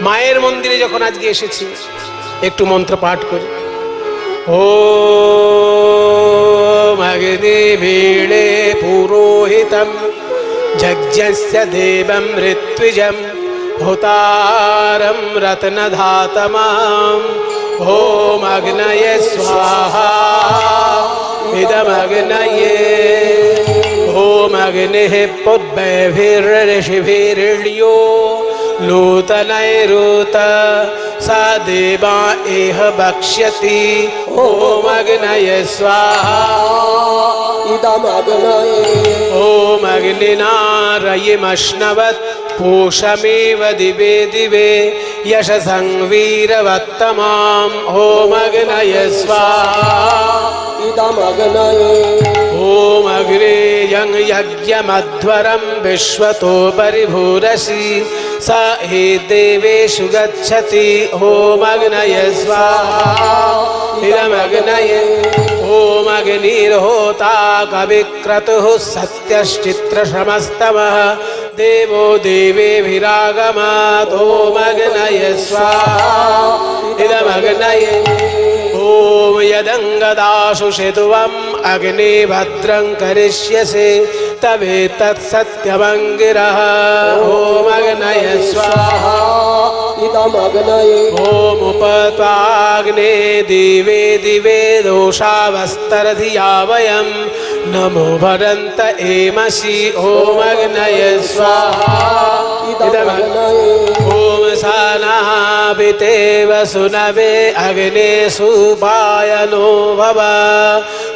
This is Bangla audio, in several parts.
মায়ের মন্দিরে যখন আজকে এসেছি একটু মন্ত্র পাঠ করি। ওম অগ্নি ভীড়ে পুরোহিতম যজ্ঞস্য দেবম ঋত্বিজম হোতারম রত্নধাতমাম ওম অগ্নয়ে স্বাহা ইদমগ্নয়ে ওম অগ্নিঃ পুব্বৈর্ঋষিभिर्यो लूतनैरुत सा देवा एह बक्ष्यति ओम अग्नये स्वाहा इदमग्नये ओम अग्निनारयिमश्नवत् पूषमेव दिवे दिवे यशसं वीरवत्तमाम् ओम अग्नये स्वाहा इदमग्नये ओम अग्रे यं यज्ञमध्वरं विश्वतो परिभूरसि स हि देवेषु गच्छति ओम अग्नये स्वाहा इदमग्नये ओम अग्निर्होता कविक्रतुः सत्यश्चित्रशमस्तमः देवो देवेभिरागमात् ओम अग्नये स्वाहा इदमग्नये ओम यदंगदाशु शेतुवम् अग्नि भद्रं करिष्यसि तवेतत्सत्यमङ्गिरः ओम अग्नये स्वाहा इदमग्नये ओम उपत्वाग्ने दिवे दिवे दोषावस्तरधिया वयं नमो भरन्त एमसि ओम अग्नये स्वाहा इदमग्नये ओम सानाभितेव सुनवे अग्ने सुपायनो भव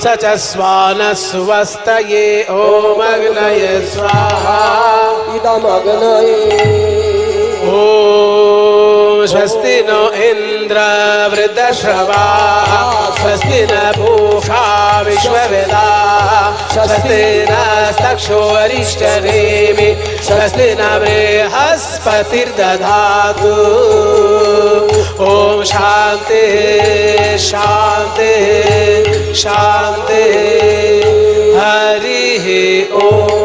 स च स्वानः सुवस्तये ओम अग्नये स्वाहा इदमग्नये ओम स्वस्ति नो इन्द्र वृद्धश्रवाः स्वस्ति न पूषा विश्ववेदाः स्वस्ति नस्तक्षो अरिष्टनेमि स्वस्ति न बृहस्पतिर्दधातु ओम शांति शांति शांति हरि ओम।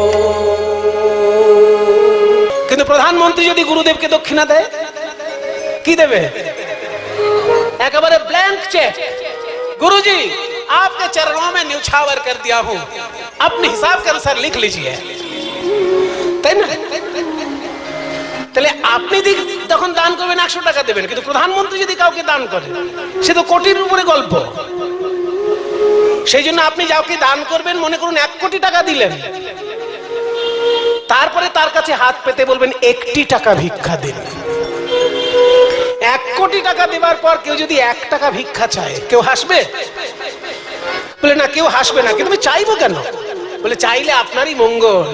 কিন্তু প্রধানমন্ত্রী যদি গুরুদেবকে দক্ষিণা দেয় কি দেবে? একেবারে ব্ল্যাঙ্ক চেক। गुरुजी आपके चरणों में न्यौछावर कर दिया हूं, अपने हिसाब के अनुसार लिख लीजिए। তাই না? তাহলে আপনি যখন দান করবেন 100 টাকা দেবেন, কিন্তু প্রধানমন্ত্রী যদি কাউকে দান করে সে তো কোটির উপরে গল্প। সেই জন্য আপনি যাকে দান করবেন মনে করুন 1 কোটি টাকা দিলেন, তারপরে তার কাছে হাত পেতে বলবেন 1টি টাকা ভিক্ষা দিন। 1 কোটি টাকা দেওয়ার পর কেউ যদি 1 টাকা ভিক্ষা চায় কেউ হাসবে? বলে না, কেউ হাসবে না। কিন্তু আমি চাইবো কেন? বলে চাইলে আপনারই মঙ্গল।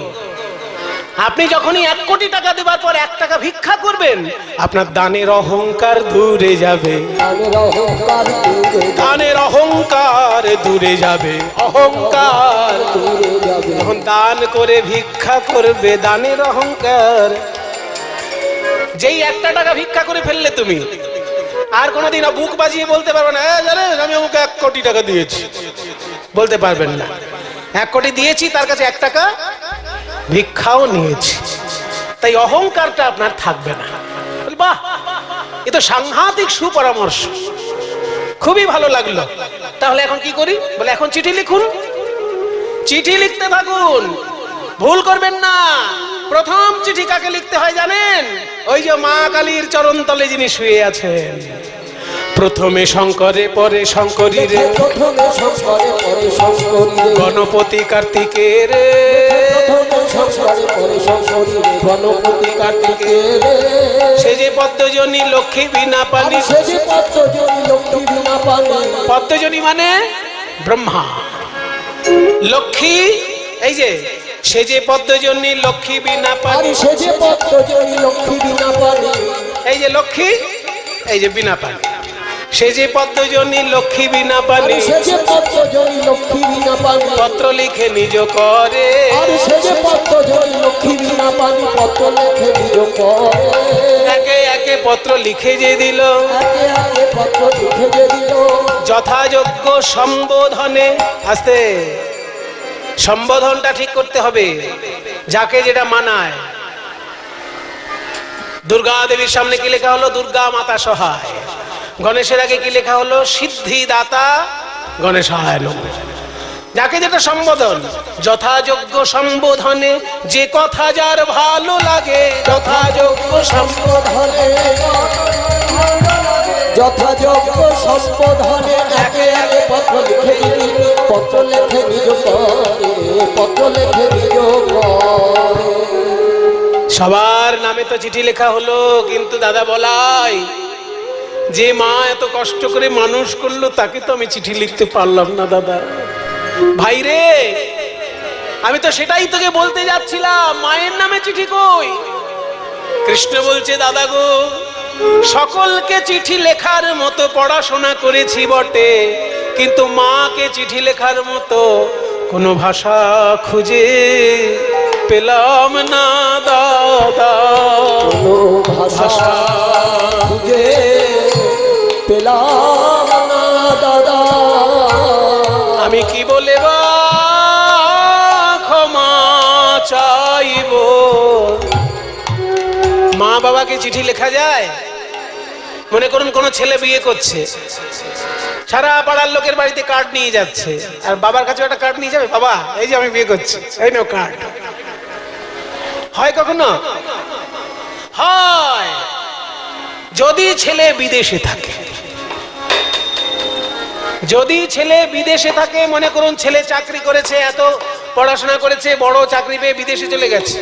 আপনি যখনই 1 কোটি টাকা দেওয়ার পর 1 টাকা ভিক্ষা করবেন আপনার দানের অহংকার দূরে যাবে, দানের অহংকার দূরে যাবে, অহংকার দূরে যাবে। যখন দান করে ভিক্ষা করবে দানের অহংকার। যেই 1 টাকা ভিক্ষা করে ফেললে তুমি আর কোনোদিন বুক বাজিয়ে বলতে পারবে না জানেন আমি আমাকে 1 কোটি টাকা দিয়েছি, বলতে পারবেন না। 1 কোটি দিয়েছি, তার কাছে 1 টাকা ভিক্ষাও নিয়েছি, তাই অহংকারটা আপনার থাকবে না। বাহ, এ তো সাংঘাতিক সুপরামর্শ, খুবই ভালো লাগলো। তাহলে এখন কি করি? বলে এখন চিঠি লিখুন, চিঠি লিখতে থাকুন, ভুল করবেন না। প্রথম চিঠি কাকে লিখতে হয় জানেন? ওই যে মা কালীর চরণ তলে যিনি শুয়ে আছেন। প্রথমে শঙ্করে পরে শঙ্করী রে, প্রথমে শঙ্করে পরে শঙ্করী রে, গণপতি কার্তিকের রে, প্রথমে শঙ্করে পরে শঙ্করী রে, গণপতি কার্তিকের রে। সে যে পদ্মজনী লক্ষ্মী বিনা পানি, সে যে পদ্মজনী লক্ষ্মী বিনা পানি। পদ্মজনী মানে ব্রহ্মা, লক্ষ্মী এই যে সে যে পদ্মজনী লক্ষ্মী বিনা পানি, সে যে পদ্মজনী লক্ষ্মী বিনা পানি। এই যে লক্ষ্মী, এই যে বিনা পানি, সে যে পদ্মজনী লক্ষ্মী বিনা পানি, সে যে পদ্মজনী লক্ষ্মী বিনা পানি। পত্র লিখে নিজ করে, সে যে পদ্মজনী লক্ষ্মী বিনা পানি, পত্র লিখে নিজ করে। একে একে পত্র লিখে যে দিল, একে একে পত্র লিখে যে দিল। যথাযোগ্য সম্বোধনে, আস্তে সম্বোধনটা ঠিক করতে হবে, যাকে যেটা মানায়। দুর্গা দেবীর সামনে কি লেখা হলো? দুর্গা মাতা সহায়। গণেশের আগে কি লেখা হলো? সিদ্ধিদাতা গণেশায় নমঃ। যাকে যেটা সম্বোধন, যথাযোগ্য সম্বোধনে যে কথা যার ভালো লাগে, যথাযোগ্য সম্বোধনে, যথাযোগ্য সম্বোধনে একে একে পত্র লিখে দিবি, পত্র লেখে নিজ করে, পত্র লেখে নিজ করে। সবার নামে তো চিঠি লেখা হলো, কিন্তু দাদা বলাই, যে মা এত কষ্ট করে মানুষ করলো তাকে তো আমি চিঠি লিখতে পারলাম না দাদা। ভাই রে, আমি তো সেটাই তোকে বলতে যাচ্ছিলাম, মায়ের নামে চিঠি কই? কৃষ্ণ বলছে, দাদা গো, সকলকে চিঠি লেখার মতো পড়াশোনা করেছি বটে, কিন্তু মাকে চিঠি লেখার মতো কোনো ভাষা খুঁজে পেলাম না দাদা। কোনো ভাষা খুঁজে পেলাম না দাদা। আমি কি বলে বা ক্ষমা চাইব? মা বাবাকে চিঠি লেখা যায়? মনে করুন কোন ছেলে বিয়ে করছে, সারা পাড়ার লোকের বাড়িতে কার্ড নিয়ে যাচ্ছে, আর বাবার কাছে একটা কার্ড নিয়ে যাবে, বাবা এই যে আমি বিয়ে করছি, এই নাও কার্ড। হয় কখনো? হয় যদি ছেলে বিদেশে থাকে। যদি ছেলে বিদেশে থাকে, মনে করুন ছেলে চাকরি করেছে, এত পড়াশোনা করেছে, বড় চাকরি পেয়ে বিদেশে চলে গেছে,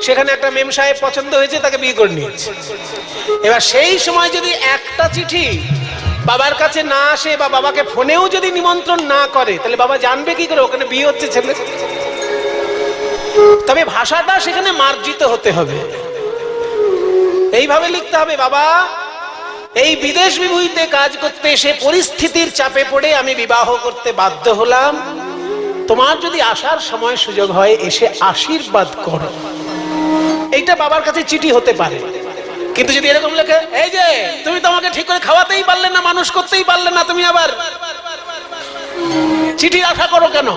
সেখানে একটা মেম সাহেব পছন্দ হয়েছে, তাকে বিয়ে করে নিয়েছে। এবার সেই সময় যদি একটা চিঠি বাবার কাছে না আসে, বা বাবাকে ফোনেও যদি নিমন্ত্রণ না করে, তাহলে বাবা জানবে কি করে ওখানে বিয়ে হচ্ছে ছেলে? তবে ভাষাটা সেখানে মার্জিত হতে হবে, এইভাবে লিখতে হবে, বাবা এই বিদেশ বিভূতিতে কাজ করতে এসে পরিস্থিতির চাপে পড়ে আমি বিবাহ করতে বাধ্য হলাম, তোমার যদি আসার সময় সুযোগ হয় এসে আশীর্বাদ করো। এইটা বাবার কাছে চিঠি হতে পারে। কিন্তু যদি এরকম লেখে, এই যে তুমি তো আমাকে ঠিক করে খাওয়াতেই পারলে না, মানুষ করতেই পারলে না, তুমি আবার চিঠি আশা করো কেন?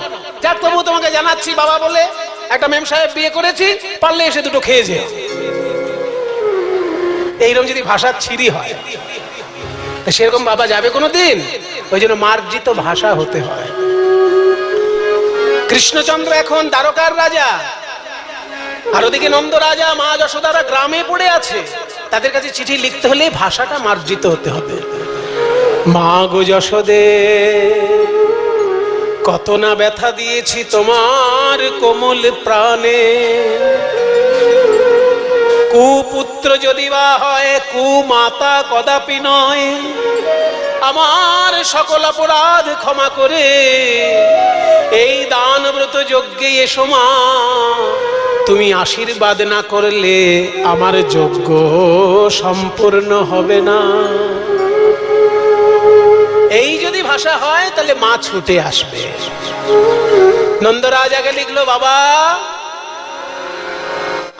যাক, তবু তোমাকে জানাচ্ছি বাবা বলে একটা মেম সাহেব বিয়ে করেছি, পারলে এসে দুটো খেয়ে যেও। এইরকম যদি ভাষার ছিরি হয়, সেরকম বাবা যাবে কোনোদিন? ওই জন্য মার্জিত ভাষা হতে হয়। কৃষ্ণচন্দ্র এখন দ্বারকার রাজা, আর ওদিকে নন্দ রাজা, মা যশোদারা গ্রামে পড়ে আছে, তাদের কাছে চিঠি লিখতে হলে ভাষাটা মার্জিত হতে হবে। মা গো যশোদে, কত না ব্যথা দিয়েছি তোমার কোমল প্রাণে, কুপুত্র যদি বা হয় কুমাতা কদাপি নয়, আমার সকল অপরাধ ক্ষমা করে এই দান ব্রত যজ্ঞে এসো মা, তুমি আশীর্বাদ না করলে আমার যজ্ঞ সম্পূর্ণ হবে না। এই যদি ভাষা হয় তাহলে মা ছুটে আসবে। নন্দরাজ আগে লিখলো, বাবা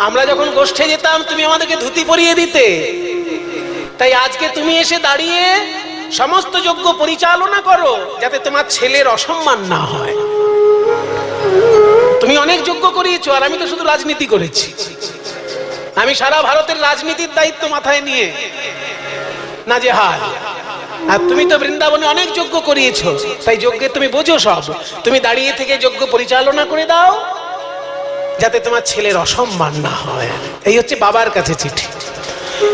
আমরা যখন গোষ্ঠে যেতাম তুমি আমাদেরকে ধুতি পরিয়ে দিতে, তাই আজকে তুমি এসে দাঁড়িয়ে সমস্ত যজ্ঞ পরিচালনা করো, যাতে তোমার ছেলের অসম্মান না হয়। তুমি অনেক যজ্ঞ করিয়েছো, আর আমি তো শুধু রাজনীতি করেছি। আমি সারা ভারতের রাজনীতির দায়িত্ব মাথায় নিয়ে নাজেহাল, আর তুমি তো বৃন্দাবনে অনেক যজ্ঞ করিয়েছো, তাই যজ্ঞে তুমি বোঝো সব। তুমি দাঁড়িয়ে থেকে যজ্ঞ পরিচালনা করে দাও, যাতে তোমার ছেলের অসম্মান না হয়। এই হচ্ছে বাবার কাছে চিঠি।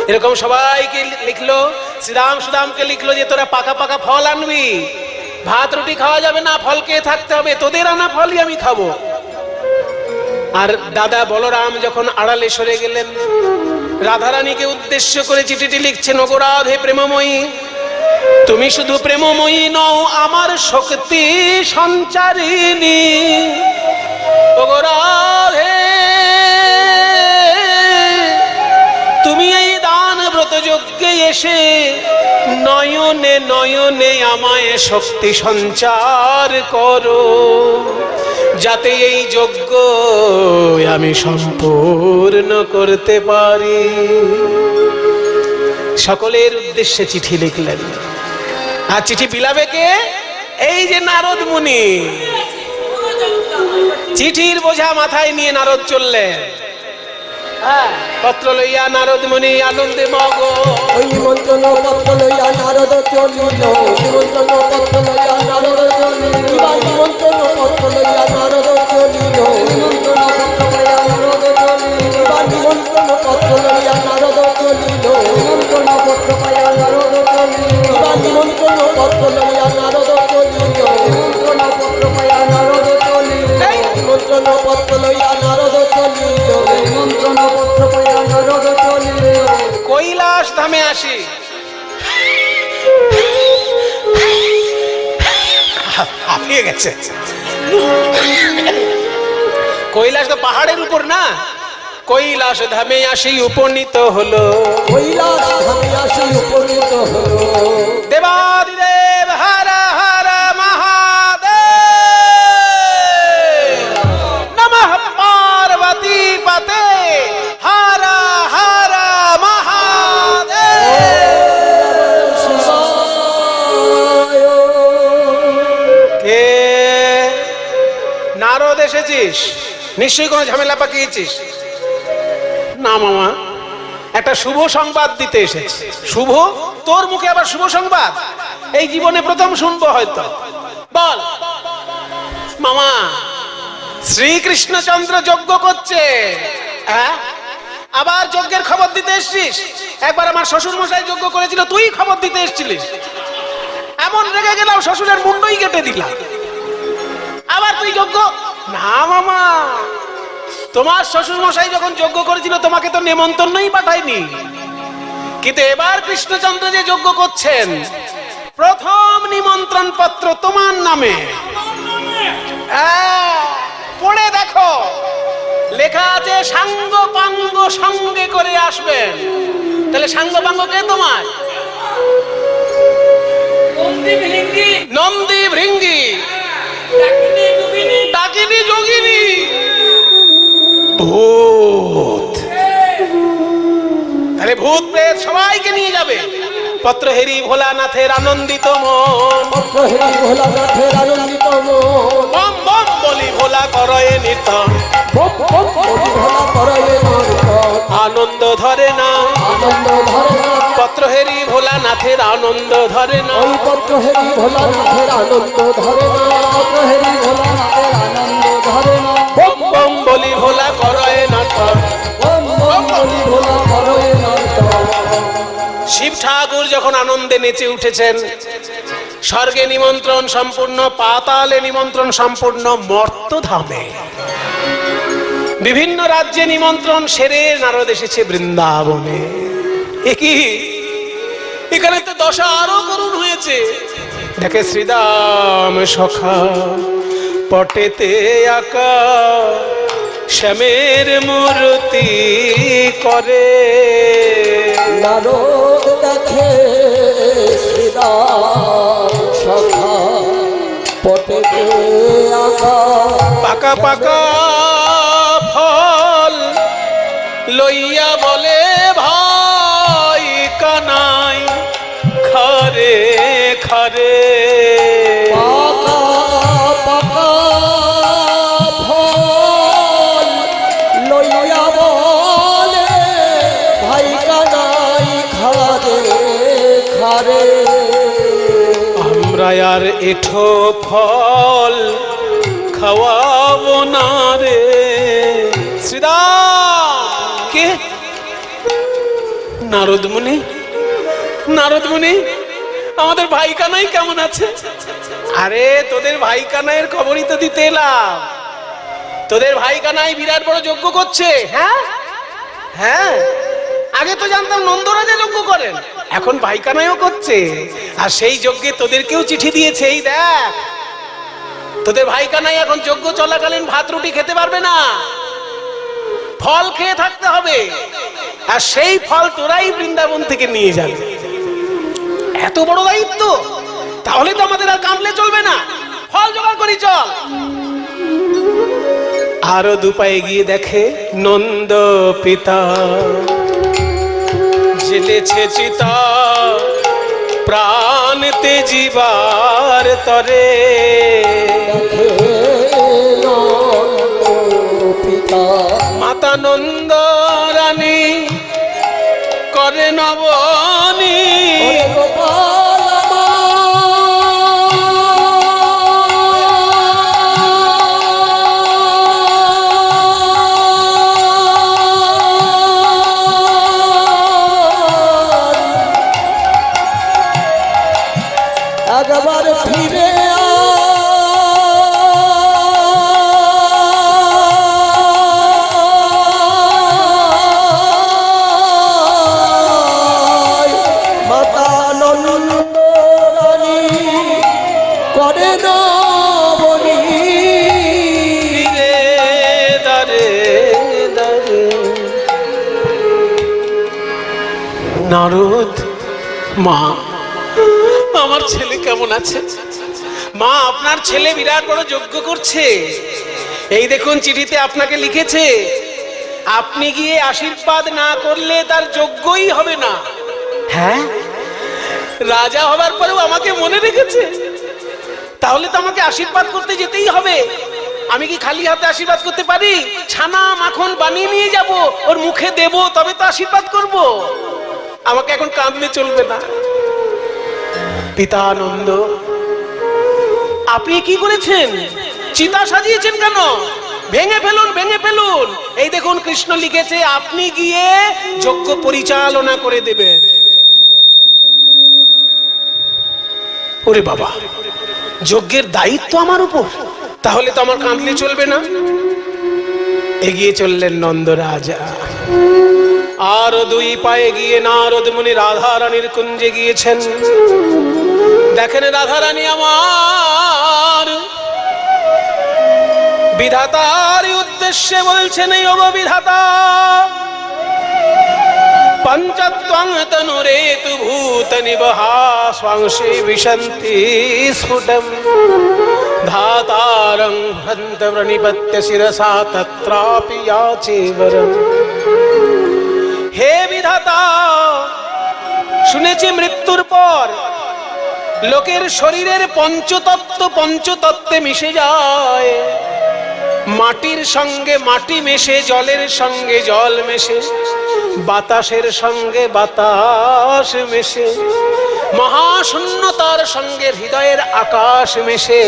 এরকম সবাইকে লিখলো, শ্রীরাম সুদামকে লিখলো যে তোরা পাকা পাকা ফল আনবি, ভাত রুটি খাওয়া যাবে না, ফল খেয়ে থাকতে হবে, তোদের আনা ফলই আমি খাবো। আর দাদা বলরাম যখন আড়ালে সরে গেলেন, রাধারানীকে উদ্দেশ্য করে চিঠিটি লিখছেন, ওগো রাধে প্রেমময়ী, তুমি শুধু প্রেমময়ী নও, আমার শক্তি সঞ্চারিণী। ওগো রাধে, তুমি এই দান ব্রত যজ্ঞে এসে নয়নে নয়নে আমায় শক্তি সঞ্চার করো, যাতে এই যজ্ঞ আমি সম্পূর্ণ করতে পারি। সকলের উদ্দেশ্যে চিঠি লিখলেন। আর চিঠি বিলাবে কে? এই যে নারদ মুনি। চিঠির বোঝা মাথায় নিয়ে নারদ চললেন। পত্র লইয়া নারদ মুনি আনন্দে মগ। ওই নিমন্ত্রণ পত্র লইয়া নারদ চলিল, নিমন্ত্রণ পত্র লইয়া নারদ চলিল, নিমন্ত্রণ পত্র লইয়া নারদ চলিল, নিমন্ত্রণ পত্র লইয়া নারদ চলিল, নিমন্ত্রণ পত্র লইয়া নারদ চলিল, নিমন্ত্রণ পত্র লইয়া নারদ চলিল, নিমন্ত্রণ পত্র লইয়া নারদ চলিল, নিমন্ত্রণ পত্র লইয়া নারদ চলিল, নিমন্ত্রণ পত্র লইয়া নারদ চলিল, নিমন্ত্রণ পত্র লইয়া নারদ চলিল। কৈলাস ধামে আসি। হাঁপিয়ে গেছে। কৈলাস তো পাহাড়ের উপর না। কৈলাস ধামে আসি উপনীত হলো, কৈলাস ধামে আসি উপনীত হলো, দেবাদিদেব হর হর মহাদেব, নমঃ পার্বতী পতে হর হর মহাদেব। শিবায়। কে? নারদ এসেছিস? নিশ্চয়ই কোনো ঝামেলা পাকিয়েছিস? না মামা, একটা শুভ সংবাদ দিতে এসেছি। শুভ? তোর মুখে আবার শুভ সংবাদ? এই জীবনে প্রথম শুনবো হয়তো। বল মামা। শ্রীকৃষ্ণচন্দ্র যজ্ঞ করছে। হ্যাঁ, আবার যজ্ঞের খবর দিতে এসছিস? একবার আমার শ্বশুর মশাই যজ্ঞ করেছিল, তুই খবর দিতে এসছিলিস। এমন রেগে গেলাম শ্বশুরের মুন্ডই কেটে দিলাম। আবার তুই যজ্ঞ? না মামা, তোমার শ্বশুর মশাই যখন যজ্ঞ করেছিল তোমাকে তো নেমন্তন্নই পাঠায়নি, কিন্তু এবার কৃষ্ণচন্দ্র যে যজ্ঞ করছেন প্রথম নিমন্ত্রণ পত্র তোমার নামে। পড়ে দেখো, লেখা আছে সাঙ্গ পাঙ্গ সঙ্গে করে আসবেন। তাহলে সাঙ্গ পাঙ্গ কে তোমার? নন্দী ভৃঙ্গি, ডাকিনী যোগিনী, ভূত। তাহলে ভূত প্রেত সবাইকে নিয়ে যাবে। পত্র হেরি ভোলানাথের আনন্দিত মন, পত্র হেরি ভোলানাথের আনন্দিত মন, বম বম বলি ভোলা করয়ে নিতম, বম বম বলি ভোলা করয়ে নিতম, আনন্দ ধরে না, আনন্দ ধরে না। পত্র হেরি ভোলানাথের আনন্দ ধরে না। ওই পত্র হেরি ভোলানাথের আনন্দ ধরে না, পত্র হেরি ভোলানাথের আনন্দ ধরে না। বম বম বলি ভোলা করয়ে নতম, বম বম বলি ভোলা করয়ে নিতম। শিব ঠাকুর যখন আনন্দে নেচে উঠেছেন, স্বর্গে নিমন্ত্রণ সম্পূর্ণ, পাতালে নিমন্ত্রণ সম্পূর্ণ, মর্তধামে বিভিন্ন রাজ্যে নিমন্ত্রণ সেরে নারদ এসেছে বৃন্দাবনে। একই এখানে তো দশা আরো করুণ হয়েছে। দেখে শ্রীদাম সখা পটেতে আঁকা শ্যামের মূর্তি করে, নারদ দেখে শ্রীরাম সখা পটেতে আঁকা পাকা পাকা ফল লইয়া বলে ভাই কানাই খারে খারে। পাকা পাকা ফল লইয়া বলে ভাই কানাই খারে খারে। আমরা আর এঠো ফল খাওয়াবো না রে। শ্রীরাম কে? নারদ মুনি। নারদ মুনি, আমাদের ভাই কানাই কেমন আছে? আরে তোদের ভাই কানাইয়ের খবরই তো দিতে এলাম। তোদের ভাই কানাই বিরাট বড় যজ্ঞ করছে। হ্যাঁ হ্যাঁ, আগে তো জানতাম নন্দরাজা যজ্ঞ করেন, এখন ভাই কানাইও করছে। আর সেই যজ্ঞে তোদেরকেও চিঠি দিয়েছে। এই দেখ, তোদের ভাই কানাই এখন যজ্ঞ চলাকালীন ভাত রুটি খেতে পারবে না, ফল খেয়ে থাকতে হবে। আর সেই ফল তোরাই বৃন্দাবন থেকে নিয়ে যাবে। এত বড় দায়িত্ব, তাহলে তো আমাদের আর কামলে চলবে না। ফল জোগাড় করি, চল। আরো দুপায়ে গিয়ে দেখে নন্দ পিতা জেলেছে চিতা প্রাণ তেজিবার তরে। পিতা মাতা নন্দ রানী করে নবনী ওরে গোপাল আমার একবার ফিরে আয়। মাতা নন্দ রানী করে নবনী রে দারে দারে। নারদ, মা আমার ছেলে কেমন আছে? মা, আপনার ছেলে বিরাট বড় যজ্ঞ করছে। এই দেখুন চিঠিতে আপনাকে লিখেছে, আপনি গিয়ে আশীর্বাদ না করলে তার যজ্ঞই হবে না। হ্যাঁ, রাজা হবার পরেও আমাকে মনে রেখেছে। তাহলে তো আমাকে আশীর্বাদ করতে যেতেই হবে। আমি কি খালি হাতে আশীর্বাদ করতে পারি? ছানা মাখন বানিয়ে নিয়ে যাব, ওর মুখে দেব, তবে তো আশীর্বাদ করব। আমাকে এখন কাঁদলে চলবে না। পিতানন্দ, আপনি কি করেছেন? চিতা সাজিয়েছেন কেন? ভেঙে ফেলুন, ভেঙে ফেলুন। এই দেখুন কৃষ্ণ লিখেছে, আপনি গিয়ে যজ্ঞ পরিচালনা করে দেবেন। ওরে বাবা, যজ্ঞের দায়িত্ব আমার উপর, তাহলে তো আমার কাঁদলে চলবে না। এগিয়ে চললেন নন্দ রাজা। আর দুই পায়ে গিয়ে নারদ মুনি রাধা রানীর কুঞ্জে গিয়েছেন। দেখেন রাধা রানী আমার বিধাতার উদ্দেশ্যে বলছেন, এই ওগো বিধাতা, পঞ্চত্বং তনুরে তু ভূত নিবহা স্বাংশে বিশন্তি স্ফুটম ধাতারং ভ্রন্ত প্রণিপত্য শিরসা তত্রাপি याचे वरम। হে বিধাতা, শুনেছি মৃত্যুর পর লোকের শরীরের পঞ্চতত্ত্বে মিশে যায়। মাটির সঙ্গে মাটি মেশে, জলের সঙ্গে জল মেশে, বাতাসের সঙ্গে বাতাস মেশে, মহাশূন্যতার সঙ্গে হৃদয়ের আকাশ মেশে।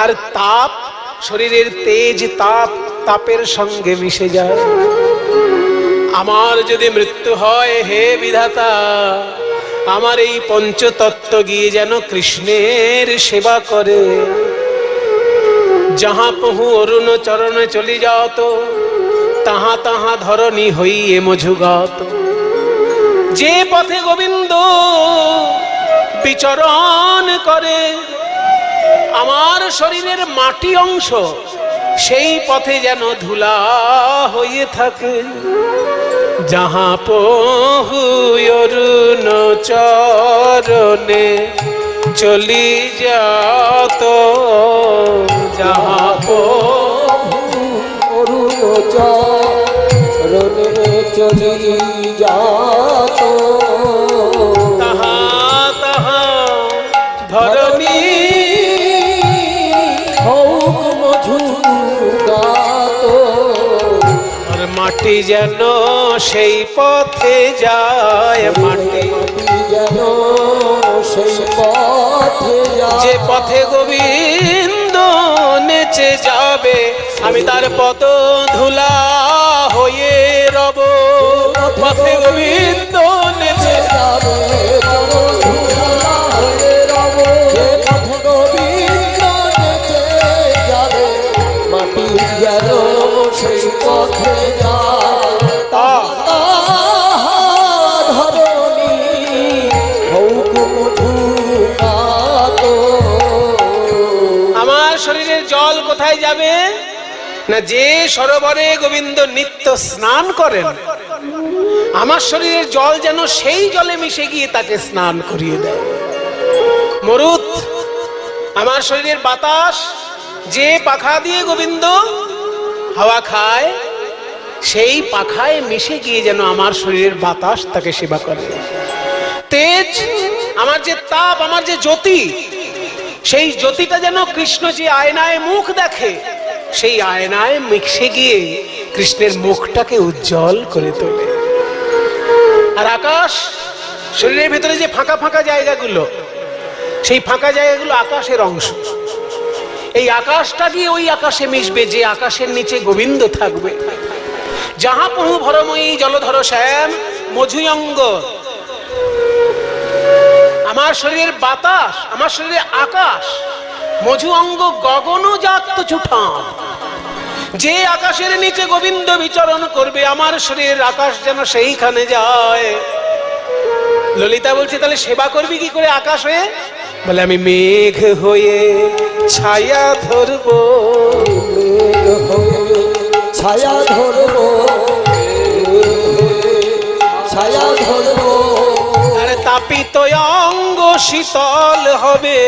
আর তাপ, শরীরের তেজ তাপের সঙ্গে মিশে যায়। আমার যদি মৃত্যু হয়, হে বিধাতা, আমার এই পঞ্চতত্ত্ব গিয়ে যেন কৃষ্ণের সেবা করে। যাহা পহু অরুণ চরণে চলি যাত, তাহা তাহা ধরণী হইয়ে মঝুগাত। যে পথে গোবিন্দ বিচরণ করে, আমার শরীরের মাটি অংশ সেই পথে যেন ধুলা হয়ে থাকে। যাহা পহু অরুণ চরণে চলি যাত, যাহা পহু অরুণ চরণে চলি যাত, তাহা তাহা ধরণী হউক মঝুগাত। আর মাটি যেন সেই পথে যায়, মাটি যেন সেই পথে যে পথে গোবিন্দ নেচে যাবে, আমি তার পদ ধুলা হয়ে রব। পথে গোবিন্দ নেচে যাবে, চরণ ধুলা হয়ে রব। যে পথে গোবিন্দ নেচে যাবে, মাটি যেন সেই পথে যায়। তাহা ধরণী হউক মধুগাত। আমার শরীরের জল কোথায় যাবে? না, যে সরোবরে গোবিন্দ নিত্য স্নান করেন, আমার শরীরের জল যেন সেই জলে মিশে গিয়ে তাকে স্নান করিয়ে দেয়। মরুত, আমার শরীরের বাতাস, যে পাখা দিয়ে গোবিন্দ হাওয়া খায়, সেই পাখায় মিশে গিয়ে যেন আমার শরীরের বাতাস তাকে সেবা করে। তেজ, আমার যে তাপ, আমার যে জ্যোতি, সেই জ্যোতিটা যেন কৃষ্ণ যে আয়নায় মুখ দেখে, সেই আয়নায় মিশে গিয়ে কৃষ্ণের মুখটাকে উজ্জ্বল করে তোলে। আর আকাশ, শরীরের ভেতরে যে ফাঁকা ফাঁকা জায়গাগুলো, সেই ফাঁকা জায়গাগুলো আকাশের অংশ। এই আকাশটা গিয়ে ওই আকাশে মিশবে যে আকাশের নিচে গোবিন্দ থাকবে। যাহা প্রভু ভরময়ী জলধর শ্যাম মধুয়ঙ্গ। আমার শরীরের বাতাস, আমার শরীরের আকাশ, মধু অঙ্গ গগন জাত ছুটাম। যে আকাশের নিচে গোবিন্দ বিচরণ করবে, আমার শরীরের আকাশ যেন সেইখানে যায়। ললিতা বলছে, তাহলে সেবা করবি কি করে আকাশ হয়ে? বলে, আমি মেঘ হয়ে ছায়া ধরবো, ছায়া ধরবো, ছায়া ধরবো। আরে তাপিত অঙ্গ শীতল হবে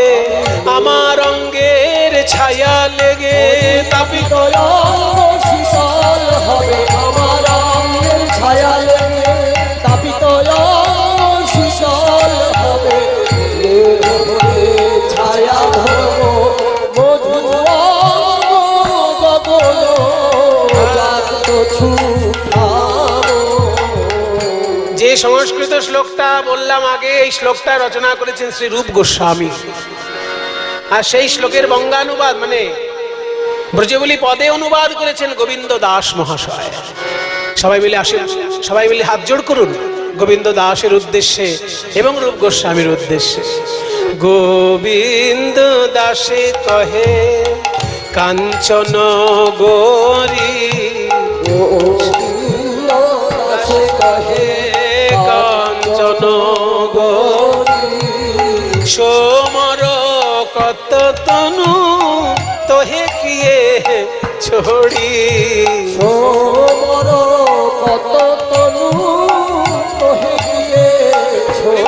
আমার অঙ্গের ছায়া লেগে। তাপিত অঙ্গ শীতল হবে আমার অঙ্গের ছায়া লেগে। তাপিত অঙ্গ শীতল হবে, ছায়া ধরবো, মধু অঙ্গ গগন জাত ছুটাবো। যে সংস্কৃত শ্লোকটা বললাম আগে, এই শ্লোকটা রচনা করেছেন শ্রী রূপ গোস্বামী। আর সেই শ্লোকের বঙ্গানুবাদ মানে ব্রজবলি পদে অনুবাদ করেছেন গোবিন্দ দাস মহাশয়। সবাই মিলে আসেন, সবাই মিলে হাত জোড় করুন গোবিন্দ দাসের উদ্দেশ্যে এবং রূপ গোস্বামীর উদ্দেশ্যে। গোবিন্দ দাসে কহে কাঞ্চন গৌরী, দাসে কহে কাঞ্চন গৌরী, সোমর কত তনু তোহে কিয়ে ছোড়ি। সোমর কত তনু তোহে কিয়ে ছোড়ি।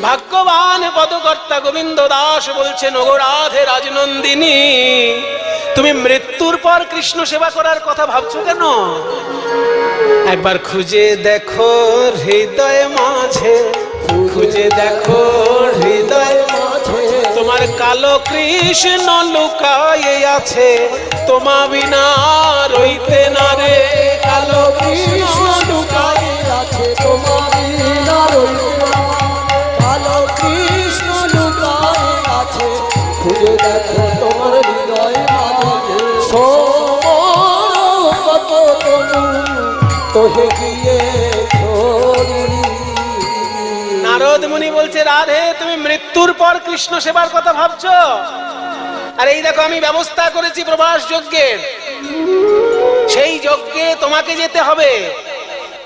ভাগ্যবান পদকর্তা গোবিন্দ দাস বলছেন, ওগো রাধে রাজনন্দিনী, তুমি মৃত্যুর পর কৃষ্ণ সেবা করার কথা ভাবছো কেন? একবার খুঁজে দেখো হৃদয় মাঝে, খুঁজে দেখো হৃদয় মাঝে, তোমার কালো কৃষ্ণ লুকায়ে আছে, তোমা বিনা রইতে না রে। কালো কৃষ্ণ লুকায়ে আছে তোমা বিনা রইতে না। কালো কৃষ্ণ লুকায়ে আছে, খুঁজে দেখো তোমার হৃদয় মাঝে। সোমর কত তনু তোহে গিয়ে ছোড়ি। নারদ মুনি বলছে, রাধে তুমি মৃত্যুর পর কৃষ্ণ সেবার কথা ভাবছো? আর এই দেখো আমি ব্যবস্থা করেছি প্রভাস যজ্ঞের, সেই যজ্ঞে তোমাকে যেতে হবে।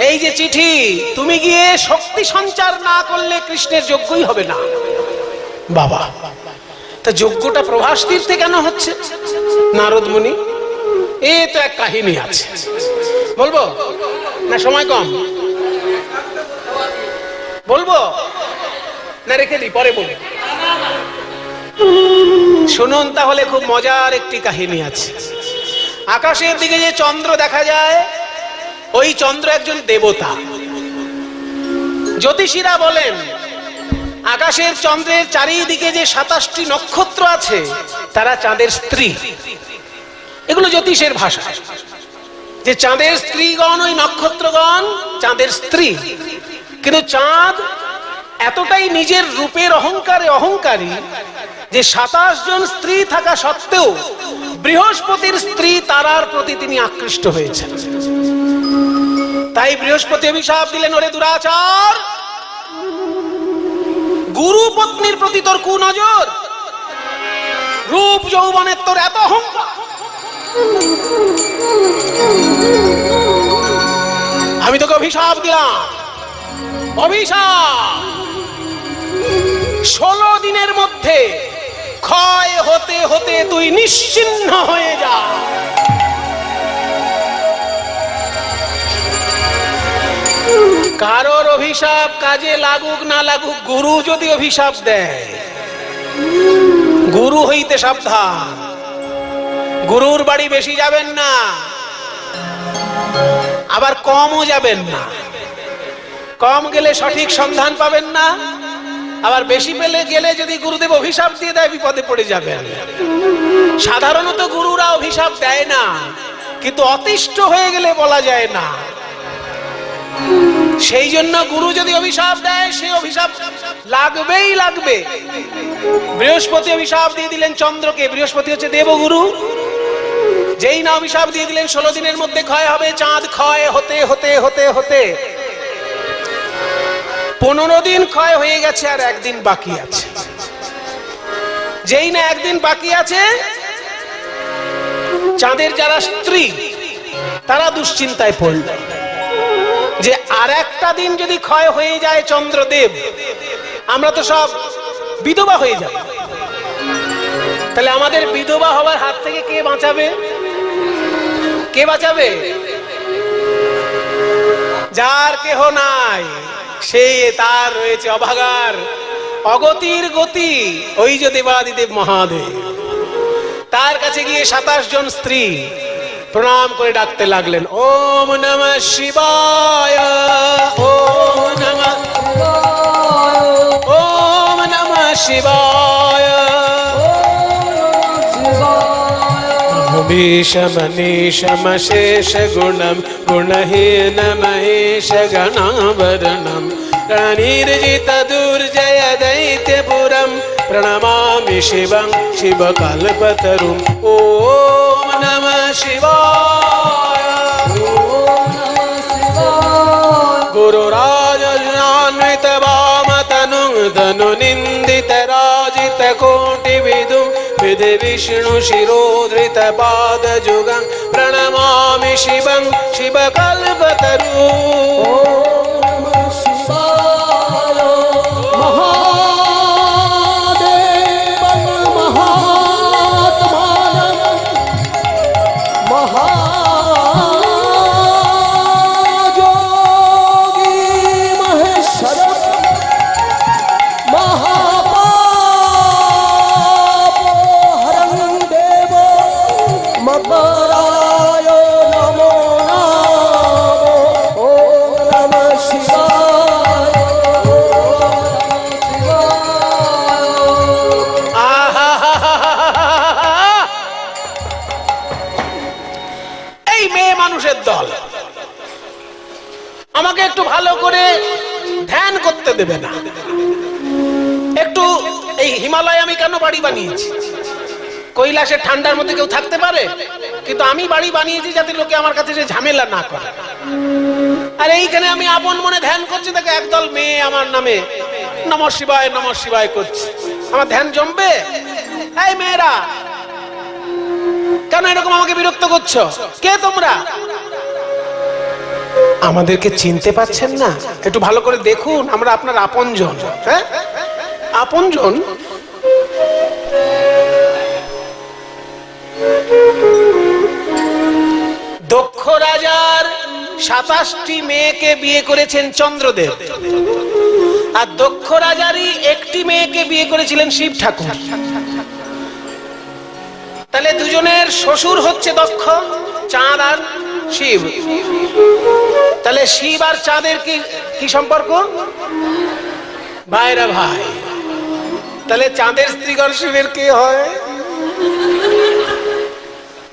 এই যে চিঠি, তুমি গিয়ে শক্তি সঞ্চার না করলে কৃষ্ণের যজ্ঞই হবে না। বাবা, তা যজ্ঞটা প্রভাস তীর্থে কেন হচ্ছে? নারদ মুনি, এ তো এক কাহিনী আছে, বলবো না? সময় কম, বলবো না রেখে দিই, পরে বলবো। শুনুন তাহলে, খুব মজার একটি কাহিনী আছে। আকাশের দিকে যে চন্দ্র দেখা যায়, ওই চন্দ্র একজন দেবতা। জ্যোতিষীরা বলেন, আকাশের চন্দ্রের চারিদিকে যে 27টি নক্ষত্র আছে, তারা চাঁদের স্ত্রী। এগুলো জ্যোতিষের ভাষা, যে চাঁদের স্ত্রীগণ, ওই নক্ষত্রগণ চাঁদের স্ত্রী। কিন্তু চাঁদ এতটাই নিজের রূপের অহংকারে অহংকারী যে 27 জন স্ত্রী থাকা সত্ত্বেও বৃহস্পতির স্ত্রী তারার প্রতি তিনি আকৃষ্ট হয়েছেন। তাই বৃহস্পতি অভিশাপ দিলেন, ওরে দুরাচার, গুরু পত্নীর প্রতি তোর কুনজর, রূপ যৌবনের তোর এত অহংকার, আমি তোকে অভিশাপ দিলাম। অভিশাপ 16 দিনের মধ্যে ক্ষয় হতে হতে তুই নিশ্চিহ্ন হয়ে যা। কারোর অভিশাপ কাজে লাগুক না লাগুক, গুরু যদি অভিশাপ দেয়, গুরু হইতে সাবধান। গুরুর বাড়ি বেশি যাবেন না, আবার কমও যাবেন না। কম গেলে সঠিক সন্ধান পাবেন না, আবার বেশি পেলে গেলে যদি গুরুদেব অভিশাপ দিয়ে দেয়, বিপদে পড়ে যাবেন। সাধারণত গুরুরা অভিশাপ দেয় না, কিন্তু অতিষ্ঠ হয়ে গেলে বলা যায় না। সেই জন্য গুরু যদি অভিশাপ দেয় সে অভিশাপ লাগবেই লাগবে। বৃহস্পতি অভিশাপ দিয়ে দিলেন চন্দ্রকে, বৃহস্পতি হচ্ছে দেবগুরু। যেই না অভিশাপ দিয়ে দিলেন 16 দিনের মধ্যে ক্ষয় হবে, চাঁদ ক্ষয় হতে হতে হতে হতে 15 দিন ক্ষয় হয়ে গেছে, আর একদিন বাকি আছে। যেই না একদিন বাকি আছে, চাঁদের যারা স্ত্রী তারা দুশ্চিন্তায় পড়ল যে আর একটা দিন যদি ক্ষয় হয়ে যায় চন্দ্রদেব, আমরা তো সব বিধবা হয়ে যাব। তাহলে আমাদের বিধবা হওয়ার হাত থেকে কে বাঁচাবে? কে বাঁচাবে? যার কেহ নাই সে তার রয়েছে অভাগার অগতির গতি, ওই যে দেবাদিদেব মহাদেব। তার কাছে গিয়ে 27 জন স্ত্রী প্রণাম করে ডাকতে লাগলেন, ওম নমঃ শিবায়, ওম নমঃ শিবায়, ওম নমঃ শিবায়। ভীষমনীষম শেষ গুণম গুণহীন মহেশ গণাবরণম রণনির্জিত দুর্জয় দৈত্যপুরম প্রণমামি শিবং শিবকল্পতরুম। ওম নমঃ শিবায়, ওম নমঃ শিবায়। গুরুরাজনান্বিত বামতনুং ধনু নিন্দিত রাজিত কোটি বিদুম विधि विष्णु शिरोधृत पाद जुगं प्रणमामि शिवं शिवकल्पतरु। ओम शिवाय महादेवं महात्मानं महायोगी महेश्वरं मकराय नमो नमो। ओम नमः शिवाय, এই মেয়ে মানুষের দল আমাকে একটু ভালো করে ধ্যান করতে দেবে না। একটু এই হিমালয়ে আমি কেন বাড়ি বানিয়েছি? কৈলাসের ঠান্ডার মধ্যে কেউ থাকতে পারে? কিন্তু আমি বাড়ি বানিয়েছি যাতে লোকে আমার কাছে যে ঝামেলা না করে। আর এইখানে আমি আপন মনে ধ্যান করছি, দেখে একদল মেয়ে আমার নামে নমঃ শিবায় করছে। আমার ধ্যান জমবে? এই মেয়েরা কেন এরকম আমাকে বিরক্ত করছো? কে তোমরা? আমাদেরকে চিনতে পারছেন না? একটু ভালো করে দেখুন, আমরা আপনার আপনজন। হ্যাঁ, আপনজন। দক্ষ রাজার 27টি মেয়েকে বিয়ে করেছেন চন্দ্রদেব, আর দক্ষ রাজারই একটি মেয়েকে বিয়ে করেছিলেন শিব ঠাকুর। তাহলে দুজনের শ্বশুর হচ্ছে দক্ষ, চাঁদ আর শিব। তাহলে শিব আর চাঁদের কি সম্পর্ক? ভাইরা ভাই। তাহলে চাঁদের স্ত্রীগণ শিবের কে হয়?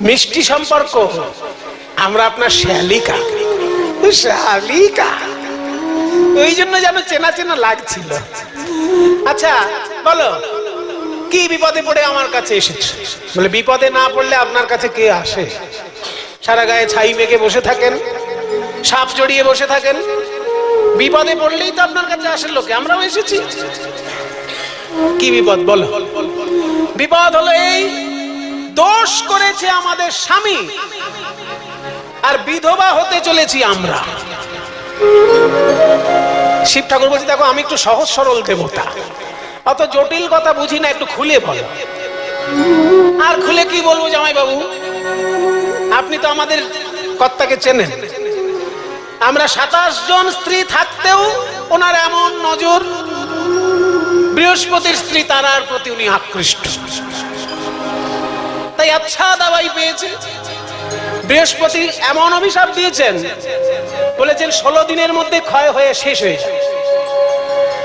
মিষ্টি সম্পর্ক। আমরা আপনার শালিকা, শালিকা, ওই জন্য যেন চেনা চেনা লাগছিল। আচ্ছা বলো, কি বিপদে পড়ে আমার কাছে এসেছে? বলে বিপদে না পড়লে আপনার কাছে কে আসে? সারা গায়ে ছাই মেখে বসে থাকেন, সাপ জড়িয়ে বসে থাকেন, বিপদে পড়লেই তো আপনার কাছে আসে লোকে। আমরাও এসেছি। কি বিপদ বলো? বিপদ হলো এই, দোষ করেছে আমাদের স্বামী, আর বিধবা হতে চলেছি আমরা। শিব ঠাকুর বলছি, দেখো আমি একটু সহজ সরল দেবতা, অত জটিল কথা বুঝি না, একটু খুলে বলো। আর খুলে কি বলবো জামাই বাবু? আপনি তো আমাদের কর্তাকে চেনেন। আমরা 27 জন স্ত্রী থাকতেও ওনার এমন নজর, বৃহস্পতির স্ত্রী তারার প্রতি উনি আকৃষ্ট। তাই আচ্ছা দাবাই পেয়েছে। বৃহস্পতি এমন অভিশাপ দিয়েছেন, বলেছেন 16 দিনের মধ্যে ক্ষয় হয়ে শেষ হয়ে যাবে।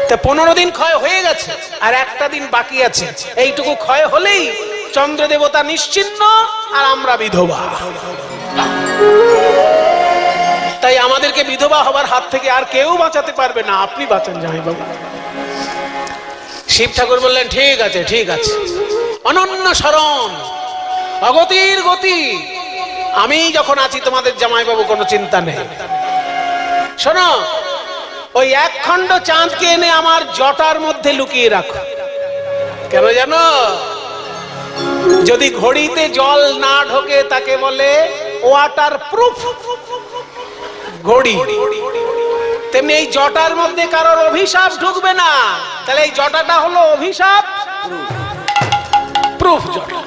তা 15 দিন ক্ষয় হয়ে গেছে, আর একটা দিন বাকি আছে। এইটুকু ক্ষয় হলেই চন্দ্র দেবতা নিশ্চিহ্ন, আর আমরা বিধবা। তাই আমাদেরকে বিধবা হবার হাত থেকে আর কেউ বাঁচাতে পারবে না, আপনি বাঁচান জামাইবাবু। শিব ঠাকুর বললেন ঠিক আছে ঠিক আছে, অনন্য শরণ, অগতির গতি, আমি যখন আছি তোমাদের জামাইবাবু, কোনো চিন্তা নেই। শোনো, ওই এক খণ্ড চাঁদকে এনে আমার জটার মধ্যে লুকিয়ে রাখো। কেন জানো? যদি ঘড়িতে জল না ঢোকে তাকে বলে ওয়াটার প্রুফ ঘড়ি, তেমনি এই জটার মধ্যে কারোর অভিশাপ ঢুকবে না। তাহলে এই জটাটা হলো অভিশাপ প্রুফ জটা।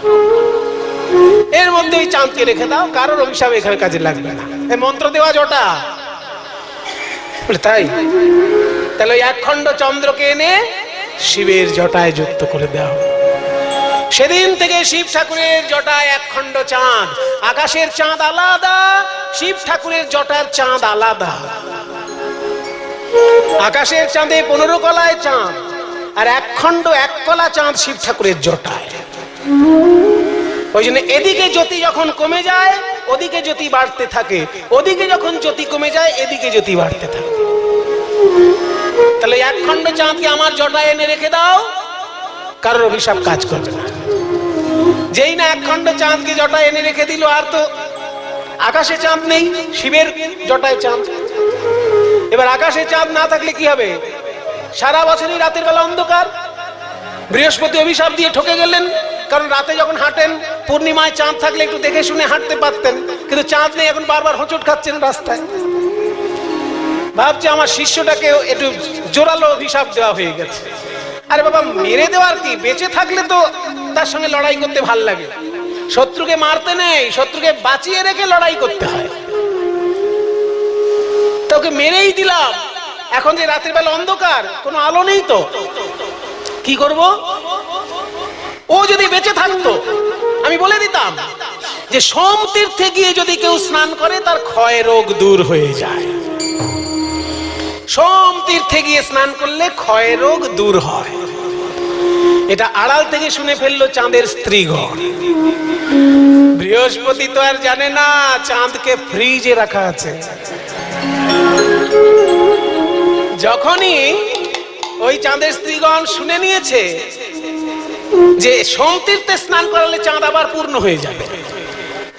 এর মধ্যে ওই চাঁদকে রেখে দাও, কারোর অভিশাপ এখানে কাজে লাগবে না। এই মন্ত্র দেওয়া জটা। তাই তাহলে ওই এক খণ্ড চন্দ্রকে এনে শিবের জটায় যুক্ত করে দেওয়া। সেদিন থেকে শিব ঠাকুরের জটায় এক খণ্ড চাঁদ। আকাশের চাঁদ আলাদা, শিব ঠাকুরের জটার চাঁদ আলাদা। আকাশের চাঁদে 15 কলায় চাঁদ, আর এক খণ্ড এক কলা চাঁদ শিব ঠাকুরের জটায়। ওই জন্য এদিকে জ্যোতি যখন কমে যায় ওদিকে জ্যোতি বাড়তে থাকে, ওদিকে যখন জ্যোতি কমে যায় এদিকে জ্যোতি বাড়তে থাকে। তাহলে এক খণ্ড চাঁদকে আমার জটায় এনে রেখে দাও, কারোর অভিশাপ কাজ করবে না। যেই না এক খণ্ড চাঁদকে জটায় এনে রেখে দিল, আর তো আকাশে চাঁদ নেই, শিবের জটায় চাঁদ। এবার আকাশে চাঁদ না থাকলে কি হবে? সারা বছরই রাতের বেলা অন্ধকার। বৃহস্পতি অভিশাপ দিয়ে ঠকে গেলেন, কারণ রাতে যখন হাঁটেন পূর্ণিমায় চাঁদ থাকলে একটু দেখে শুনে হাঁটতে পারতেন, কিন্তু চাঁদ নেই, এখন বারবার হোঁচট খাচ্ছেন রাস্তায়। ভাবছে আমার শিষ্যটাকে একটু জোরালো অভিশাপ দেওয়া হয়ে গেছে। আরে বাবা, মেরে দেওয়ার কি? বেঁচে থাকলে তো তার সঙ্গে লড়াই করতে ভাল লাগে। শত্রুকে মারতে নেই, শত্রুকে বাঁচিয়ে রেখে লড়াই করতে হয়। তোকে মেরেই দিলাম, এখন যে রাতের বেলা অন্ধকার, কোনো আলো নেই, তো কি করব? ও যদি বেঁচে থাকতো আমি বলে দিতাম যে সোম তীর্থে গিয়ে যদি কেউ স্নান করে তার ক্ষয় রোগ দূর হয়ে যায়। সোম তীর্থে গিয়ে স্নান করলে ক্ষয় রোগ দূর হয়। এটা আড়াল থেকে শুনে ফেললো চাঁদের স্ত্রীগণ। বৃহস্পতি তো আর জানে না চাঁদকে ফ্রিজে রাখা আছে। যখনই ওই চাঁদের স্ত্রীগণ শুনে নিয়েছে যে সোম তীর্থে স্নান করালে চাঁদ আবার পূর্ণ হয়ে যাবে,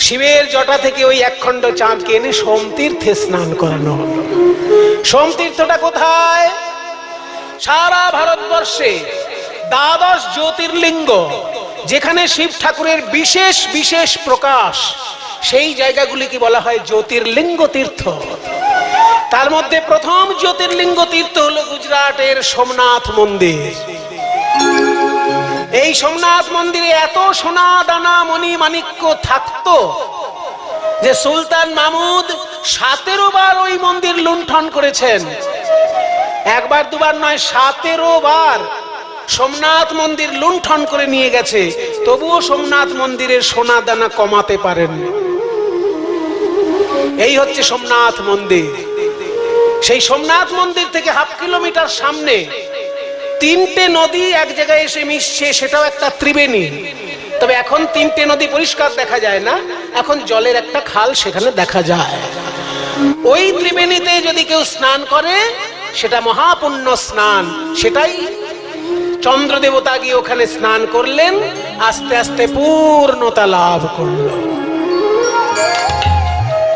শিবের জটা থেকে ওই এক খণ্ড চাঁদকে এনে সোম তীর্থে স্নান করানো হলো। সোম তীর্থটা কোথায়? সারা ভারতবর্ষে দ্বাদশ জ্যোতির্লিঙ্গ, যেখানে শিব ঠাকুরের বিশেষ বিশেষ প্রকাশ, সেই জায়গাগুলিকে বলা হয় জ্যোতির্লিঙ্গ তীর্থ। তার মধ্যে প্রথম জ্যোতির্লিঙ্গ তীর্থ হলো গুজরাটের সোমনাথ মন্দির। এই সোমনাথ মন্দিরে এত সোনা দানা মণি মাণিক্য থাকতো যে সুলতান মাহমুদ 17 বার ওই মন্দির লুণ্ঠন করেছেন। একবার দুবার নয়, 17 বার সোমনাথ মন্দির লুণ্ঠন করে নিয়ে গেছে, তবুও সোমনাথ মন্দিরের সোনা দানা কমাতে পারেন। এই হচ্ছে সোমনাথ মন্দির। সেই সোমনাথ মন্দির থেকে হাফ কিলোমিটার সামনে 3টে নদী এক জায়গায় এসে মিশছে, সেটাও একটা ত্রিবেণী। তবে এখন 3টে নদী পরিষ্কার দেখা যায় না, এখন জলের একটা খাল সেখানে দেখা যায়। ওই ত্রিবেণীতে যদি কেউ স্নান করে সেটা মহাপুণ্য স্নান। সেটাই চন্দ্র দেবতা গিয়ে ওখানে স্নান করলেন, আস্তে আস্তে পূর্ণতা লাভ করল।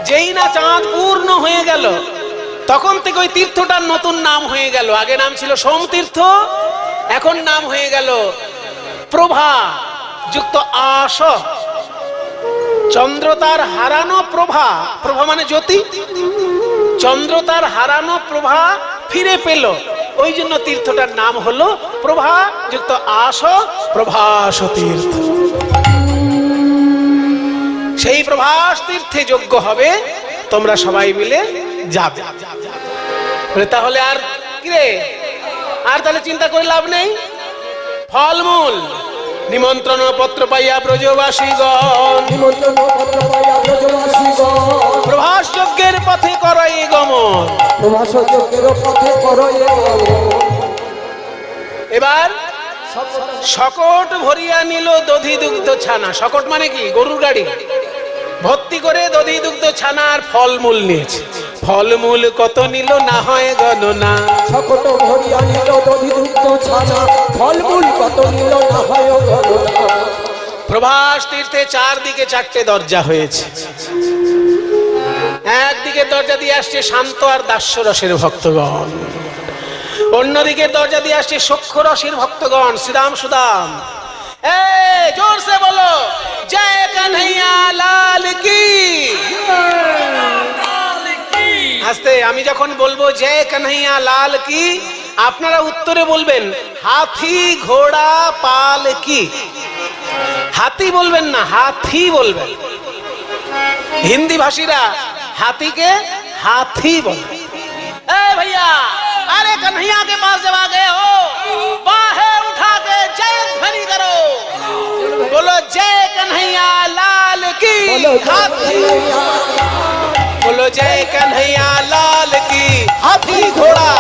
যেই না চাঁদ পূর্ণ হয়ে গেল তখন থেকে ওই তীর্থটার নতুন নাম হয়ে গেল। আগে নাম ছিল সোম তীর্থ, এখন নাম হয়ে গেল প্রভা যুক্ত আস। চন্দ্র তার হারানো প্রভা, প্রভা মানে জ্যোতি, চন্দ্র তার হারানো প্রভা ফিরে পেল, ওই জন্য তীর্থটার নাম হলো প্রভা যুক্ত আস, প্রভাস তীর্থ। সেই প্রভাস তীর্থে যোগ্য হবে, তোমরা সবাই মিলে যাবে। তাহলে আর কিরে, আর তাহলে চিন্তা করে লাভ নেই। ফলমূল নিমন্ত্রণ পত্র পাইয়া ব্রজবাসীগণ, প্রভাস যজ্ঞের পথে করই গমন। এবার সকট ভরিয়া নিল দধি দুগ্ধ ছানা। সকট মানে কি? গরুর গাড়ি। ভর্তি করে দধি দুগ্ধ ছানার ফলমূল নিয়েছে। ফলমূল কত নিল না হয় গণনা, সকট ভরিয়া নিল দধি দুগ্ধ ছানা, ফলমূল কত নিল না হয় গণনা। প্রভাস তীর্থে চারদিকে চারটে দরজা হয়েছে। একদিকে দরজা দিয়ে আসছে শান্ত আর দাস্য রসের ভক্তগণ, অন্যদিকে দরজা দিয়ে আসছে সখ্য রসের ভক্তগণ, শ্রীরাম সুদাম। জোর সে বলো জয় কানহাইয়া লাল কি। হাসতে আমি যখন বলবো জয় কানহাইয়া লাল কি, আপনারা উত্তরে বলবেন হাতি ঘোড়া পাল কি। হাতি বলবেন না, হাতি বলবেন। হিন্দি ভাষীরা হাতিকে हाथी बोले। ए भैया, अरे कन्हैया के पास जब आ गए हो, बाहें उठा के जय ध्वनि करो, बोलो जय कन्हैया लाल की। बोलो जय कन्हैया लाल की। हाथी घोड़ा,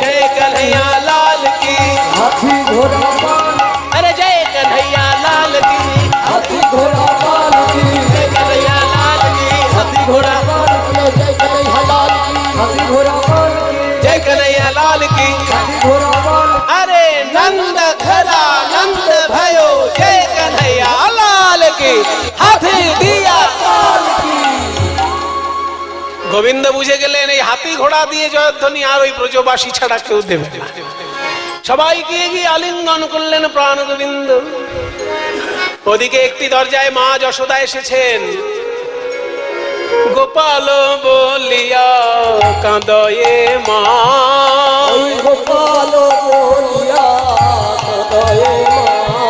जय कन्हैया लाल की। हाथी घोड़ा, अरे जय कन्हैया लाल की। हाथी घोड़ा की, जय कन्हैया लाल की। हाथी घोड़ा, जय कन्हैया लाल की। हाथी घोड़ा की, जय कन्हैया लाल की। हाथी घोड़ा, अरे नंद घरा नंद भयो, जय कन्हैया लाल की। हाथी दिया लाल की। গোবিন্দ বুঝে গেলেন এই হাতি ঘোড়া দিয়ে জয়ধ্বনি আর ওই ব্রজবাসী ছাড়া কেউ দেবে না। সবাই গিয়ে গিয়ে আলিঙ্গন করলেন প্রাণ গোবিন্দ। ওদিকে একটি দরজায় মা যশোদা এসেছেন। গোপাল বলিয়া কাঁদয়ে মা, ওই গোপাল বলিয়া কাঁদয়ে মা,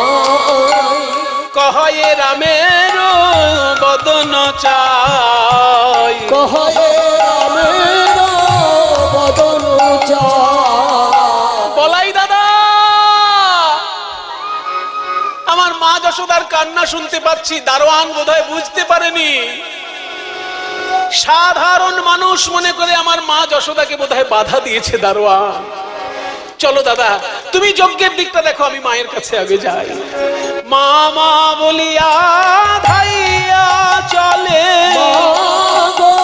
কহয়ে রামের বদন চাই। কহয়ে রামের বদন চাই। বলাই দাদা, আমার মা যশোদার কান্না শুনতে পাচ্ছি। দারোয়ান বোধহয় বুঝতে পারেনি। সাধারণ মানুষ মনে করে আমার মা যশোদাকে বোধহয় বাধা দিয়েছে দারোয়ান। চলো দাদা, তুমি যজ্ঞের দিকটা দেখো, আমি মায়ের কাছে আগে যাই। মা মা বলিয়া ধাইয়া চলে, মাগো,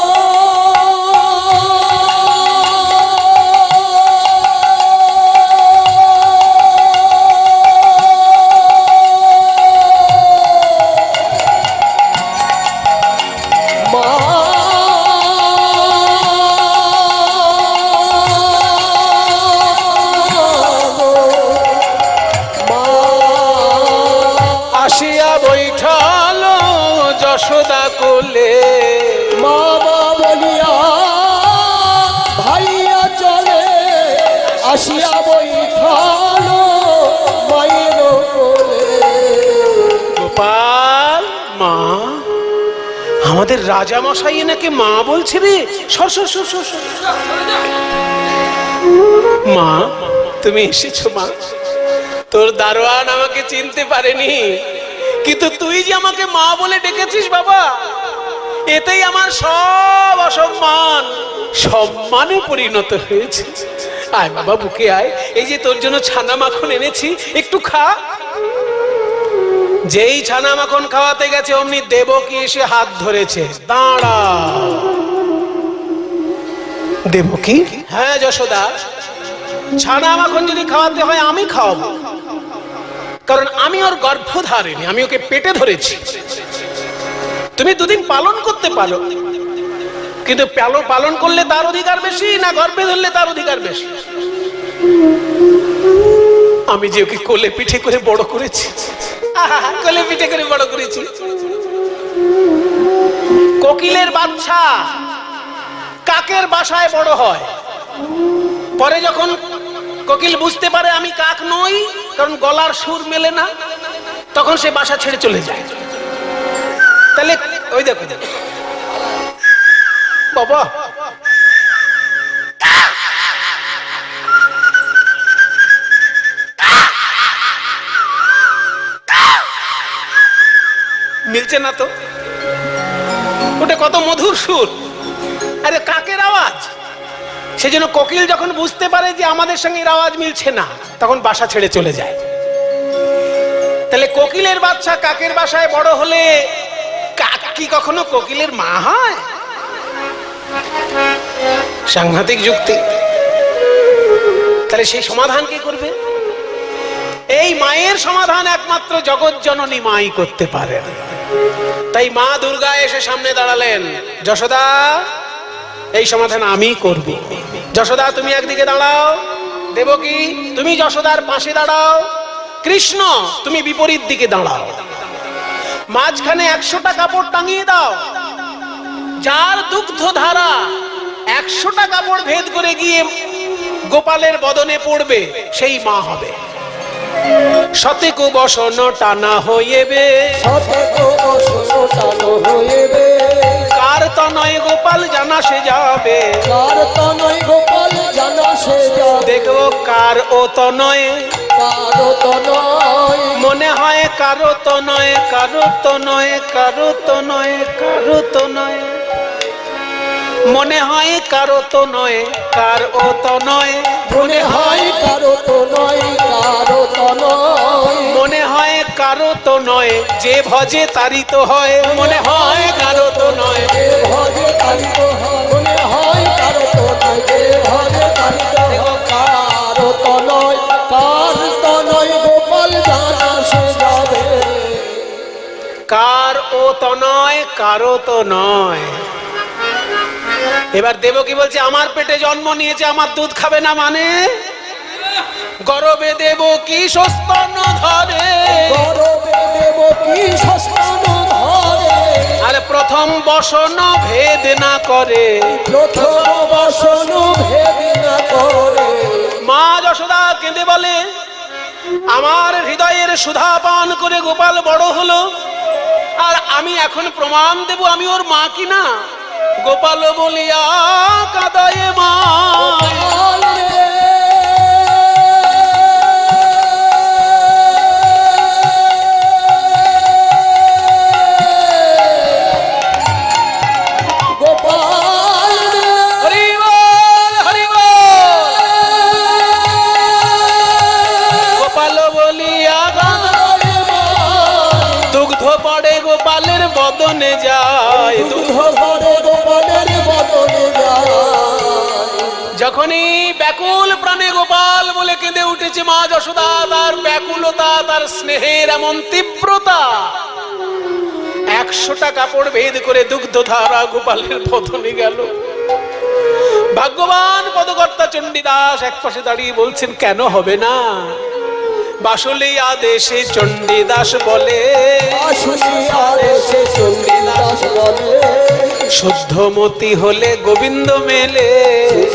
আসিয়া বৈঠাল যশোদা কোলে। মামা বলিয়া ভাইয়া চলে, আসিয়া বৈঠালো মায়ের কোলে। গোপাল, মা, আমাদের রাজা মশাই নাকি মা বলছে রে। সর সর সর সর সর। মা, তুমি এসেছো মা। তোর দারোয়ান আমাকে চিনতে পারেনি, কিন্তু তুই যে আমাকে মা বলে ডেকেছিস বাবা, এতেই আমার সব অসম্মান সম্মানে পরিণত হয়েছে। আয় বাবা, বুকে আয়। এই যে তোর জন্য ছানা মাখন এনেছি, একটু খা। যেই ছানা মাখন খাওয়াতে গেছে অমনি দেবকী এসে হাত ধরেছে। দাঁড়া। দেবকী? হ্যাঁ যশোদা, ছানা মাখন যদি খাওয়াতে হয় আমি খাওয়াবো, কারণ আমি ওর গর্ভধারিণী, আমি ওকে পেটে ধরেছি। তুমি দুদিন পালন করতে পারো, কিন্তু পালন করলে তার অধিকার বেশি না গর্ভে ধরলে তার অধিকার বেশি? আমি যে ওকে কোলে পিঠে করে বড় করেছি, কোলে পিঠে করে বড় করেছি। কোকিলের বাচ্চা কাকের বাসায় বড় হয়, পরে যখন কোকিল বুঝতে পারে আমি কাক নই, কারণ গলার সুর মেলে না, তখন সে বাসা ছেড়ে চলে যায়। তাহলে ওই দেখো বাবা, মিলছে না তো? ওটা কত মধুর সুর। আরে কাকের আওয়াজ। সেজন্য কোকিল যখন বুঝতে পারে যে আমাদের সঙ্গে আওয়াজ মিলছে না, তখন বাসা ছেড়ে চলে যায়। তাহলে কোকিলের বাচ্চা কাকের বাসায় বড় হলে কাক কি কখনো কোকিলের মা হয়? সাংঘাতিক যুক্তি। তাহলে সেই সমাধান কে করবে? এই মায়ের সমাধান একমাত্র জগৎ জননী মাই করতে পারেন। তাই মা দুর্গা এসে সামনে দাঁড়ালেন, যশোদা এই সমাধান আমি করব। যশোদা তুমি একদিকে দাঁড়াও, দেবকী তুমি যশোদার পাশে দাঁড়াও, কৃষ্ণ তুমি বিপরীত দিকে দাঁড়াও, মাঝখানে 100টা কাপড় টাঙিয়ে দাও, যার দুগ্ধ ধারা 100টা কাপড় ভেদ করে গিয়ে গোপালের বদনে পড়বে সেই মা হবে। শতেক বসন টানা হইবে, কার তনয় গোপাল জানা সে যাবে, কার তনয় গোপাল জানা সে যাবে। দেখো কার ও তনয়, কারো তনয়, মনে হয় কারো তনয়, কারো তনয়, কারো তনয়, কারো তনয়, মনে হয় কারো তো নয়, কার ও তো নয়, মনে হয় কারো তনয়, কারো তনয়, মনে হয় কারো তো নয়, যে ভজে তারই তো হয়, মনে হয় কারো তো নয়, যে ভজে তারিত হয়। মনে হয় কারো তনয়, যে ভজে তারিত হয়। কারো তনয়, কার তনয় গোপাল জানা সে যাবে। কার ও তো নয়, কারো তো নয়। এবার দেবকী বলছে আমার পেটে জন্ম নিয়েছে, আমার দুধ খাবে না মানে? গর্বে দেবকী সস্তন ধরে, গর্বে দেবকী সস্তন ধরে, আর প্রথম বসন ভেদ না করে, প্রথম বসন ভেদ না করে। মা যশোদা কেঁদে বলে আমার হৃদয়ের সুধা পান করে গোপাল বড় হলো, আর আমি এখন প্রমাণ দেব আমি ওর মা কিনা। গোপাল বলিয়া কাঁদায়ে মা, গোপাল হরি বল, হরি বল। গোপাল বলিয়া কাঁদায়ে মা, দুগ্ধ পড়ে গোপালের বদনে যায়, দুধ ভরে গোপালের বদনে যায়। যখনই ব্যাকুল প্রাণে গোপাল বলে কেঁদে উঠেছে মা যশোদা, তার ব্যাকুলতা, তার স্নেহের এমন তীব্রতা, 100টা কাপড় ভেদ করে দুগ্ধ ধারা গোপালের বদনে গেল। ভাগ্যবান পদকর্তা চণ্ডীদাস একপাশে দাঁড়িয়ে বলছেন কেন হবে না? বাসুলি আদেশে চণ্ডীদাস বলে, আসুনি আদেশে চণ্ডীদাস বলে, শুদ্ধমতি হলে গোবিন্দ মেলে,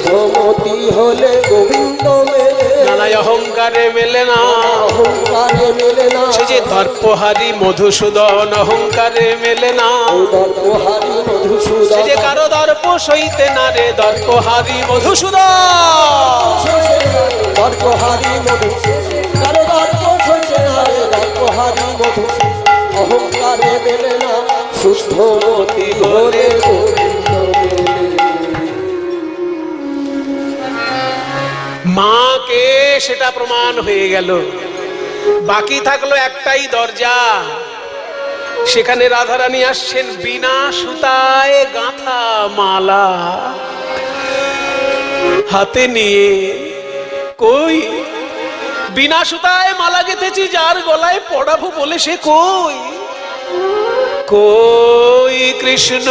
শুদ্ধমতি হলে গোবিন্দ মেলে, নানা অহংকারে মেলে না, অহংকারে মেলে না। সে যে দর্পহারি মধুসূদন অহংকারে মেলে না, দর্পহারি সে মধুসূদন, যে কারো দর্প সইতে না রে, দর্পহারি মধুসূদন, দর্পহারি মধুসূদন, কারো দর্প সইতে না রে, দর্পহারি মধুসূদন, অহংকারে মেলে না, শুদ্ধমতি হলে গোবিন্দ মেলে। মাকে সেটা প্রমাণ হয়ে গেল। বাকি থাকলো একটাই দরজা, সেখানে রাধারানী আসছেন বিনা সুতায় গাঁথা মালা হাতে নিয়ে। কই বিনা সুতায় মালা গেঁথেছি, যার গলায় পড়াবো বলে সে কই? কই কৃষ্ণ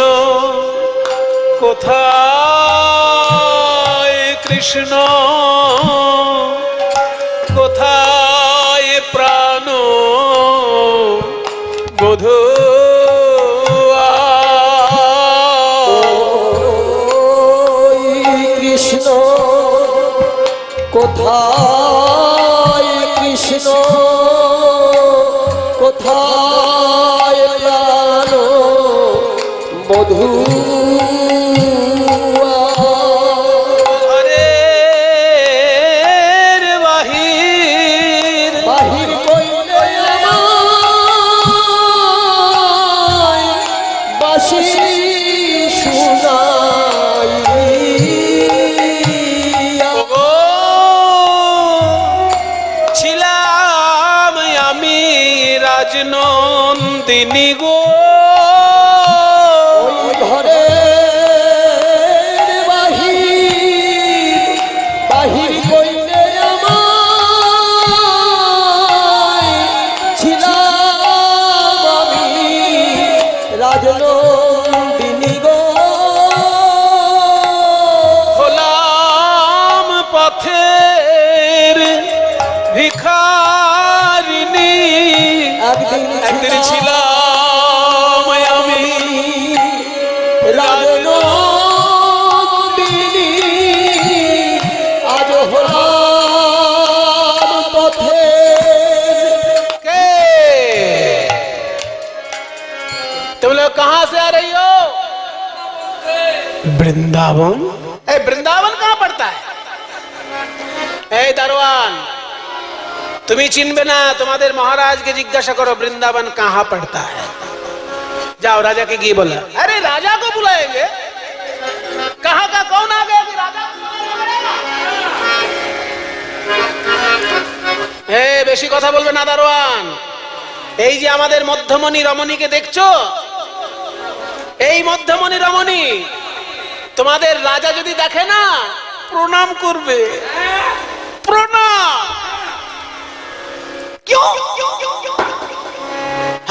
কোথায়, কৃষ্ণ কোথায় প্রাণ বধূ? কৃষ্ণ কোথায়, কৃষ্ণ কোথায় প্রাণ বধূ? ঘরের বাহির বাহির কইলে আমায় বাঁশি শুনাই। ওগো, ছিলাম আমি রাজনন্দিনী গো, পথের ভিখারিণী একদিন ছিলাম আমি রাজনন্দিনী, আজ হলাম পথের। के तुम लोग कहां से आ रही हो? वृंदावन। ए वृंदावन कहां पड़ता है? ए दरवान, तुम्हें चिन्हबे ना, तुम्हारे महाराज के जिज्ञासा करो वृंदावन कहां पड़ता है। जाओ राजा के गिए बोला। अरे राजा को बुलाएंगे, कहां का कौन आ गया कि राजा को बुलाना पड़ेगा? ए বেশি কথা বলবে না দারোয়ান। এই যে আমাদের মধ্যমণি রমণীকে দেখছো, এই মধ্যমণি রমণী তোমাদের রাজা যদি দেখে না প্রণাম করবে, प्रणाम। क्यों?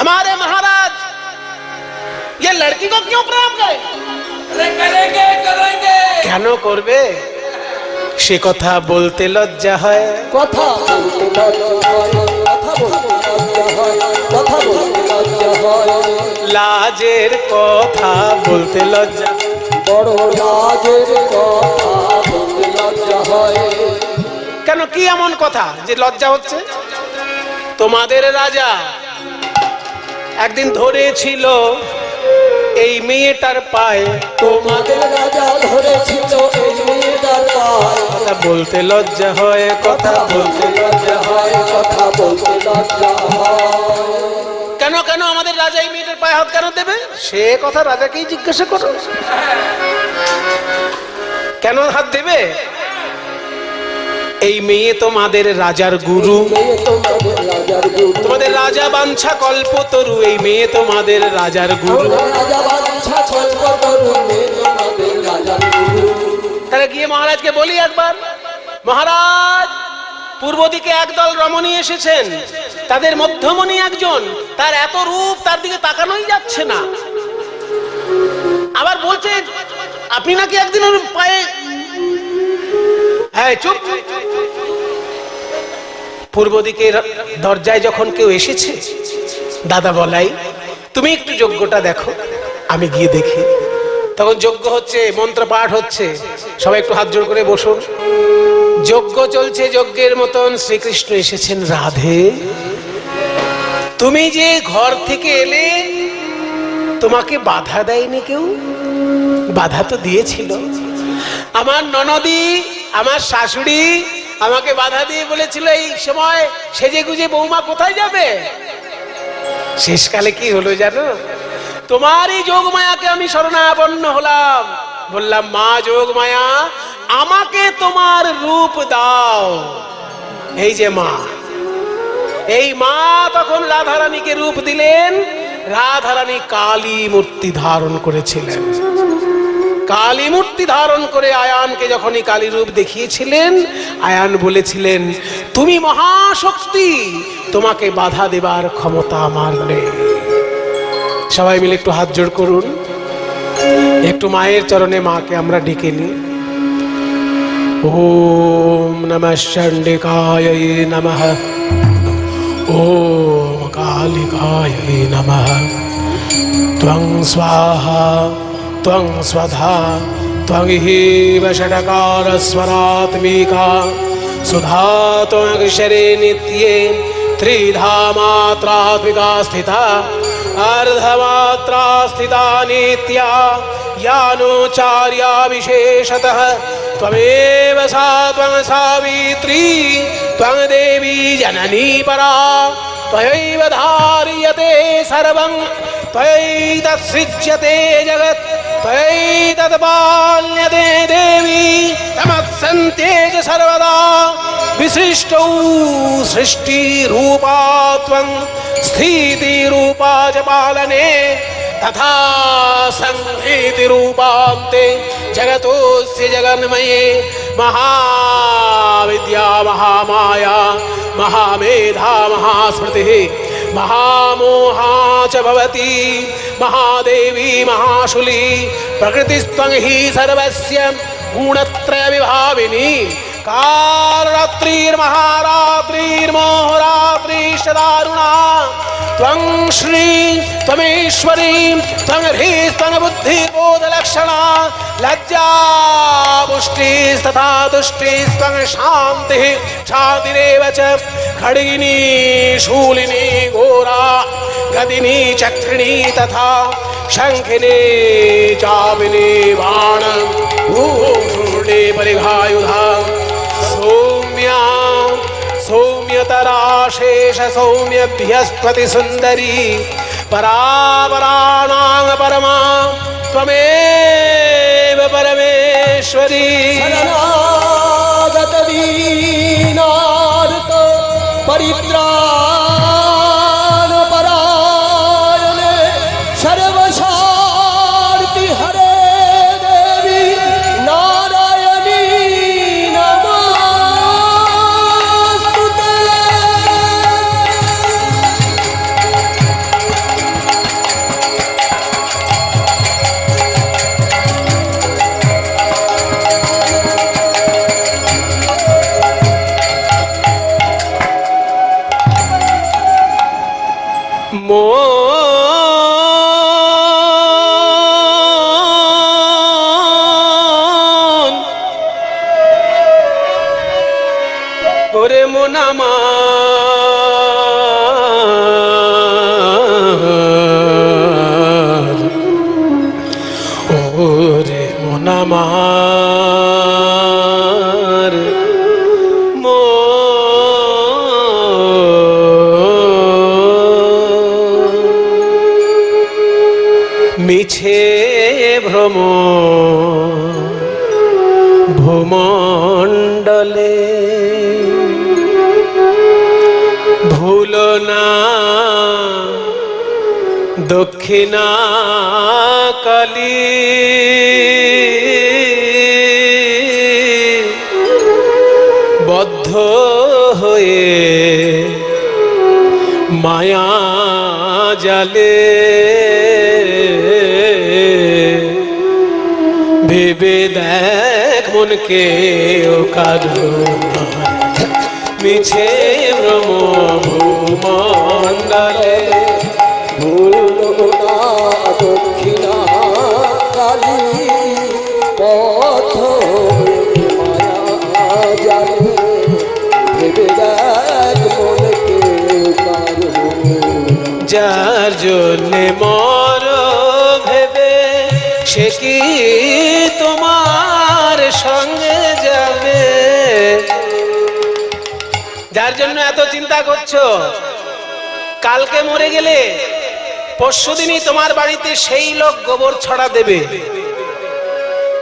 हमारे महाराज ये लड़की को क्यों प्रणाम करेंगे? কেন করবে? সে কথা বলতে লজ্জা হয়। কথা বলতে লজ্জা হয়, কথা বলতে লজ্জা হয়, কথা বলতে লজ্জা হয়। লাজের কথা বলতে লজ্জা, বড় লাজের কথা বলতে লজ্জা হয়। কেন কি এমন কথা যে লজ্জা হচ্ছে? তোমাদের রাজা একদিন ধরেছিল এই মেয়েটার পায়ে, তোমাদের রাজা ধরেছিল এই মেয়েটার পায়ে। কথা বলতে লজ্জা হয়, কথা বলতে লজ্জা হয়, কথা বলতে লজ্জা হয়। কেন কেন আমাদের রাজা এই মেয়েটার পায়ে হাত কেন দেবে? সে কথা রাজাকেই জিজ্ঞাসা করো, কেন হাত দেবে? এই মেয়ে তোমাদের রাজার গুরু, তোমাদের রাজার গুরু, তোমাদের রাজা বাঞ্ছা কল্পতরু, এই মেয়ে তোমাদের রাজার গুরু। রাজা বাঞ্ছা কল্পতরু, মেয়ে তোমাদের রাজার গুরু। তাহলে গিয়ে মহারাজকে বলি একবার, মহারাজ পূর্ব দিকে একদল রমণী এসেছেন, তাদের মধ্যমণি একজন, তার এত রূপ তার দিকে তাকানোই যাচ্ছে না। আবার বলছে আপনি নাকি একদিন ওর পায়ে, হ্যাঁ চুপ। পূর্ব দিকে দরজায় যখন কেউ এসেছে, দাদা বলাই তুমি একটু যজ্ঞটা দেখো, আমি গিয়ে দেখি। তখন যজ্ঞ হচ্ছে, মন্ত্র পাঠ হচ্ছে, সবাই একটু হাত জোড় করে বসুন। যজ্ঞ চলছে, যজ্ঞের মতন শ্রীকৃষ্ণ এসেছেন। রাধে, তুমি যে ঘর থেকে এলে তোমাকে বাধা দেয়নি কেউ? বাধা তো দিয়েছিল। আমার ননদি, আমার শাশুড়ি আমাকে বাধা দিয়ে বলেছিল এই সময় সেজে গুজে বৌমা কোথায় যাবে। শেষকালে কি হলো জানো? তোমারই যোগমায়াকে আমি শরণাপন্ন হলাম, বললাম মা যোগমায়া আমাকে তোমার রূপ দাও। এই যে মা, এই মা তখন রাধারানীকে রূপ দিলেন। রাধারানী কালী মূর্তি ধারণ করেছিলেন। কালী মূর্তি ধারণ করে আয়ানকে যখনই কালী রূপ দেখিয়েছিলেন, আয়ান বলেছিলেন তুমি মহাশক্তি, তোমাকে বাধা দেবার ক্ষমতা আমার নেই। সবাই মিলে একটু হাত জোড় করুন, একটু মায়ের চরণে মাকে আমরা ডেকে নিই। ওম নমঃ চণ্ডিকায় নমঃ, ওম কালিকায় নমঃ। ত্বং স্বাহা ত্বং स्वधा त्वं हि षट्कारस्वरात्मिका सुधा त्वमक्षरे नित्ये त्रिधा मात्रात्मिका स्थिता अर्धमात्रा स्थिता नित्या यानुचार्या विशेषतः त्वमेव सा त्वं सावित्री त्वं देवी जननी परा त्वयैव धार्यते सर्वं त्वयैतत्सृज्यते जगत् त्वयैतत्पाल्यते देवी तमत्सन्त्येज सर्वदा विशिष्टौ सृष्टिरूपा त्वं स्थितिरूपा च पालने तथा संहृतिरूपान्ते जगतोऽस्य जगन्मये महाविद्या महामाया महामेधा महास्मृतिः महामोहा च भवति महादेवी महाशूली प्रकृतिस्त्वं हि सर्वस्य गुणत्रय विभाविनी काल रात्रिर महारात्रिर मोहरात्रिश्च दारुणा त्वं श्री त्वमेश्वरी त्वं ह्रीः त्वं बुद्धिर्बोधलक्षणा लज्जा पुष्टिस्तथा तुष्टिस्त्वं शान्तिः शान्तिरेव च खड्गिनी शूलिनी घोरा गदिनी चक्रिणी तथा शंखिनी चापिनी बाण भूषुणे परिघायुधा सौम्या सौम्यतरा शेष सौम्यभ्यस्त्वति सुंदरी परापराणां परमा त्वमेव परमेश्वरी शरणागत दीनार्त परित्राण परायणे सर्वशान्ति हरे देवी नारायणी नमोस्तुते। মন ওরে মন আমার ওরে মন আমার মিছে ভ্রম ভূমণ্ডলে ভুল না দক্ষিণা কালী বদ্ধ হয়ে মায়া জালে ভেবে দেখ মনকে ও কারো মিছে ভ্রম ভূমণ্ডলে ভুল না দক্ষিণা কালী পথ মায়া জানে ভেবে দেখ মনকে কারো যার জন্যে মর ভেবে সে কি তোমার সঙ্গে যাবে? যার জন্য এত চিন্তা করছো, কালকে মরে গেলে পরশুদিনই তোমার বাড়িতে সেই লোক গোবর ছড়া দেবে।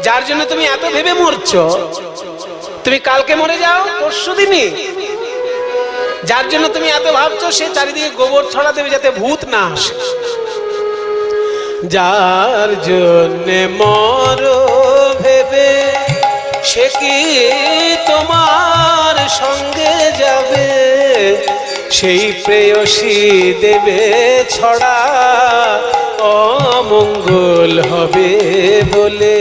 যার জন্য তুমি এত ভেবে মরছো, তুমি কালকে মরে যাও পরশুদিনই। যার জন্য তুমি এত ভাবছো, সে চারিদিকে গোবর ছড়া দেবে যাতে ভূত না আসে। যার জন্যে মর ভেবে সে কি তোমার সঙ্গে যাবে? সেই প্রেয়সী দেবে ছড়া অমঙ্গল হবে বলে,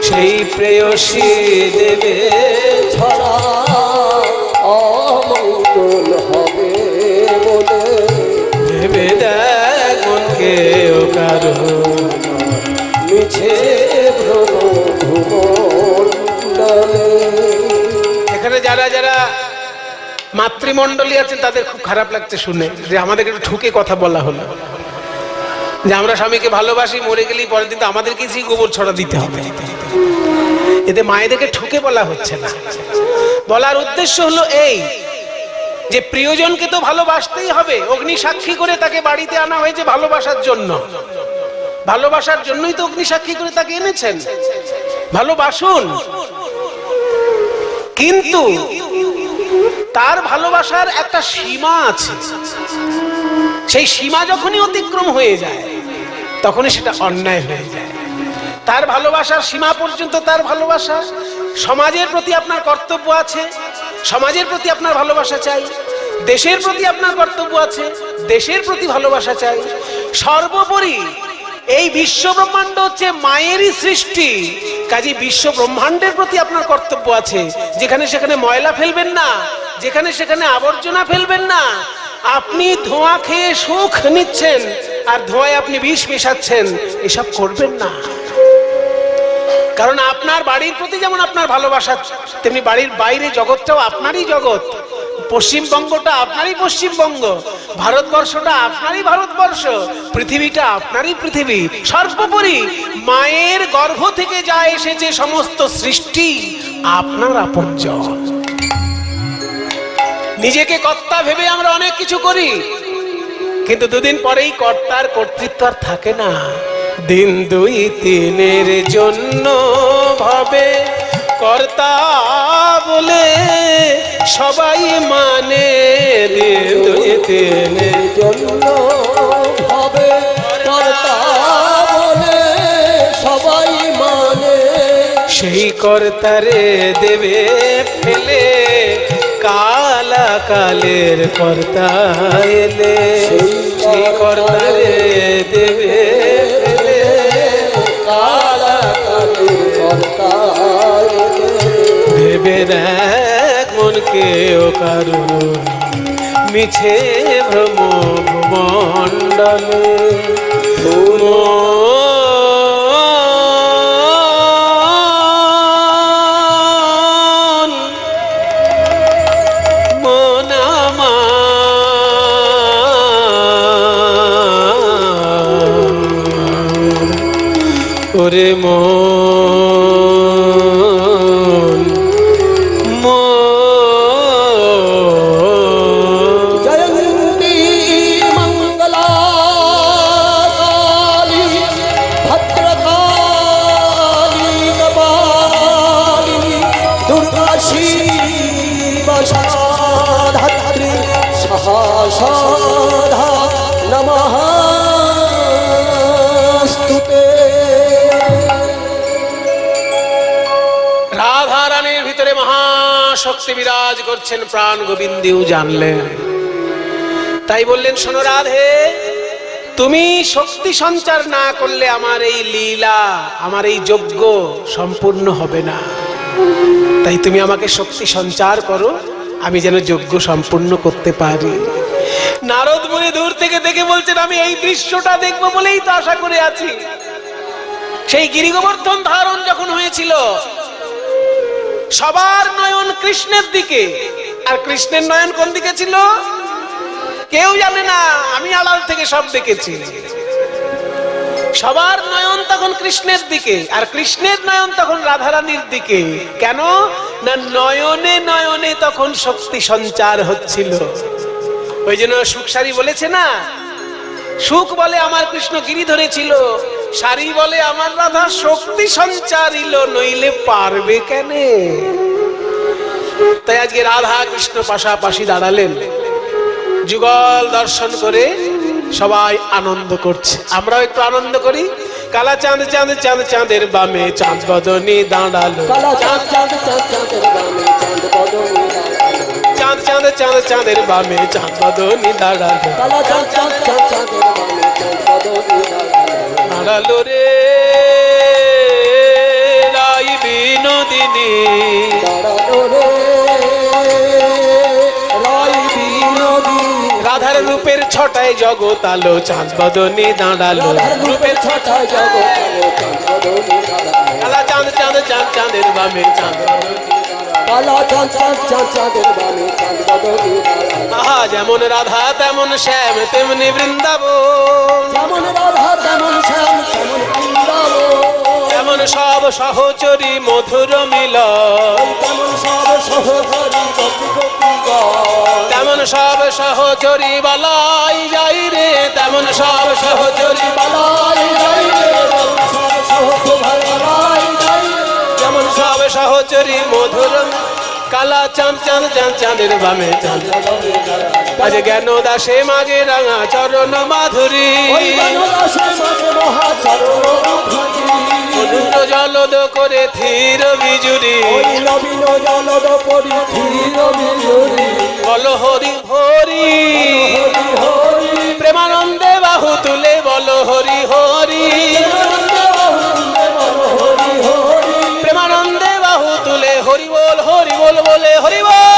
সেই প্রেয়সী দেবে ছড়া অমঙ্গল হবে বলে ভেবে দেখ মনকে ও কারো মিছে ভ্রম ভূমণ্ডলে। এখানে যারা যারা মাতৃমণ্ডলী আছেন তাদের খুব খারাপ লাগছে শুনে যে আমাদেরকে একটু ঠুকে কথা বলা হলো, যে আমরা স্বামীকে ভালোবাসি, মরে গেলেই পরের দিন তো আমাদেরকে সেই গোবর ছড়া দিতে হবে। এতে মায়েদেরকে ঠুকে বলা হচ্ছে না। বলার উদ্দেশ্য হলো এই যে প্রিয়জনকে তো ভালোবাসতেই হবে। অগ্নি সাক্ষী করে তাকে বাড়িতে আনা হয়েছে ভালোবাসার জন্য। ভালোবাসার জন্যই তো অগ্নি সাক্ষী করে তাকে এনেছেন। ভালোবাসুন, কিন্তু তার ভালোবাসার একটা সীমা আছে। সেই সীমা যখনই অতিক্রম হয়ে যায় তখনই সেটা অন্যায় হয়ে যায়। তার ভালোবাসার সীমা পর্যন্ত তার ভালোবাসা। সমাজের প্রতি আপনার কর্তব্য আছে, সমাজের প্রতি আপনার ভালোবাসা চাই। দেশের প্রতি আপনার কর্তব্য আছে, দেশের প্রতি ভালোবাসা চাই। সর্বোপরি এই বিশ্ব ব্রহ্মাণ্ড হচ্ছে মায়েরই সৃষ্টি, কাজে বিশ্ব ব্রহ্মাণ্ডের প্রতি আপনার কর্তব্য আছে। যেখানে সেখানে ময়লা ফেলবেন না, যেখানে সেখানে আবর্জনা ফেলবেন না। আপনি ধোঁয়া খেয়ে সুখ নিচ্ছেন আর ধোঁয়ায় আপনি বিষ মেশাচ্ছেন, এসব করবেন না। কারণ আপনার বাড়ির প্রতি যেমন আপনার ভালোবাসা, তেমনি বাড়ির বাইরে জগৎটাও আপনারই জগৎ। পশ্চিমবঙ্গটা আপনারই পশ্চিমবঙ্গ, ভারতবর্ষটা আপনারই ভারতবর্ষ, পৃথিবীটা আপনারই পৃথিবী। সর্বোপরি মায়ের গর্ভ থেকে যা এসেছে সমস্ত সৃষ্টি আপনার আপনজন। নিজেকে কর্তা ভেবে আমরা অনেক কিছু করি, কিন্তু দুদিন পরেই কর্তার কর্তৃত্ব আর থাকে না। দিন দুই তিনের জন্য ভাবে কর্তা বলে সবাই মানে, দিন দুই তিনের জন্য হবে কর্তা বলে সবাই মানে, সেই কর্তারে দেবে ফেলে কালা কালের কর্তা এলে, সেই কর্তারে দেবে ফেলে কালা কালের কর্তা এলে। ভেবে দেখ মনকে ও কারু মিছে ভ্রম ভূমণ্ডলে ওরে মন জয়ন্তী মঙ্গলা কালী ভদ্রকালী কপালিনী দুর্গা শিবা ধাত্রী সহসধা নমঃ স্তুতে। রাধা রানীর ভিতরে মহাশক্তি বিরাজ করছেন, প্রাণ গোবিন্দেও জানলেন। তাই বললেন, শোনো রাধে, তুমি শক্তি সঞ্চার না করলে আমার এই লীলা, আমার এই যজ্ঞ সম্পূর্ণ হবে না। তাই তুমি আমাকে শক্তি সঞ্চার করো, আমি যেন যজ্ঞ সম্পূর্ণ করতে পারি। নারদ মুনি দূর থেকে দেখে বলছেন, আমি এই দৃশ্যটা দেখবো বলেই তো আশা করে আছি। সেই গিরিগোবর্ধন ধারণ যখন হয়েছিল, সবার নয়ন কৃষ্ণের দিকে, আর কৃষ্ণের নয়ন কোন দিকে ছিল কেউ জানে না, আমি আড়াল থেকে সব দেখেছি। সবার নয়ন তখন কৃষ্ণের দিকে, আর কৃষ্ণের নয়ন তখন রাধারানীর দিকে। কেন না, নয়নে নয়নে তখন শক্তি সঞ্চার হচ্ছিল। ওই জন্য সুখসারী বলেছে না, সুখ বলে আমার কৃষ্ণ গিরি ধরেছিল, সারি বলে আমার রাধা শক্তি সঞ্চারিল, নইলে পারবে কেন। তাই আজকে রাধা কৃষ্ণ পাশাপাশি দাঁড়ালেন, যুগল দর্শন করে সবাই আনন্দ করছে। আমরাও একটু আনন্দ করি। কালা চাঁদ চাঁদ চাঁদ চাঁদের বামে চাঁদ বদনী দাঁড়ালো, কালা চাঁদ চাঁদ চাঁদ চাঁদের বামে চাঁদ বদনী দাঁড়ালো, চাঁদ চাঁদ চাঁদ চাঁদের বামে চাঁদ বদনী দাঁড়ালো, কালা চাঁদ চাঁদ চাঁদ চাঁদের বামে চাঁদ বদনী দাঁড়ালো, দাঁড়ালো রে রাই বিনোদিনী, দাঁড়ালো রে রাই বিনোদিনী। রাধার রূপের ছটায় জগৎ আলো, চাঁদ বদনী দাঁড়ালো, রাধার রূপের ছটায় জগৎ আলো, চাঁদ বদনী দাঁড়ালো, কালা চাঁদ চাঁদ চাঁদ চাঁদের বামে চাঁদ বদনী, কালা চাঁদ চাঁদ চাঁদ চাঁদের বামে চাঁদ বদনী দাঁড়ালো। আহা, যেমন রাধা তেমন শ্যাম তেমনি বৃন্দাবন, যেমন রাধা তেমন শ্যাম তেমন বৃন্দাবন, তেমন সব সহচরী মধুর মিলন, তেমন সব সহচরী গোপী গোপীগণ, তেমন সব সহচরী বালাই যাই রে, তেমন সব সহচরী বালাই যাই রে, তেমন সব সহচরী বালাই যাই রে, যেমন সব সহচরী মধুর। কালা চাঁদ চাঁদ চাঁদ চাঁদের বামে চাঁদ, আজ জ্ঞান দাসে মাগে রাঙা চরণ মাধুরী, ওই বনবাসে মাঝে মহাচরণ মাধুরী, অনন্ত জলদ করে ধীর বিজুরি, ওই নবীন জলদ পরি ধীর বিজুরি, বল হরি হরি, হরি হরি প্রেমানন্দে বাহু তুলে বল হরি হরি, বলে হরি বল।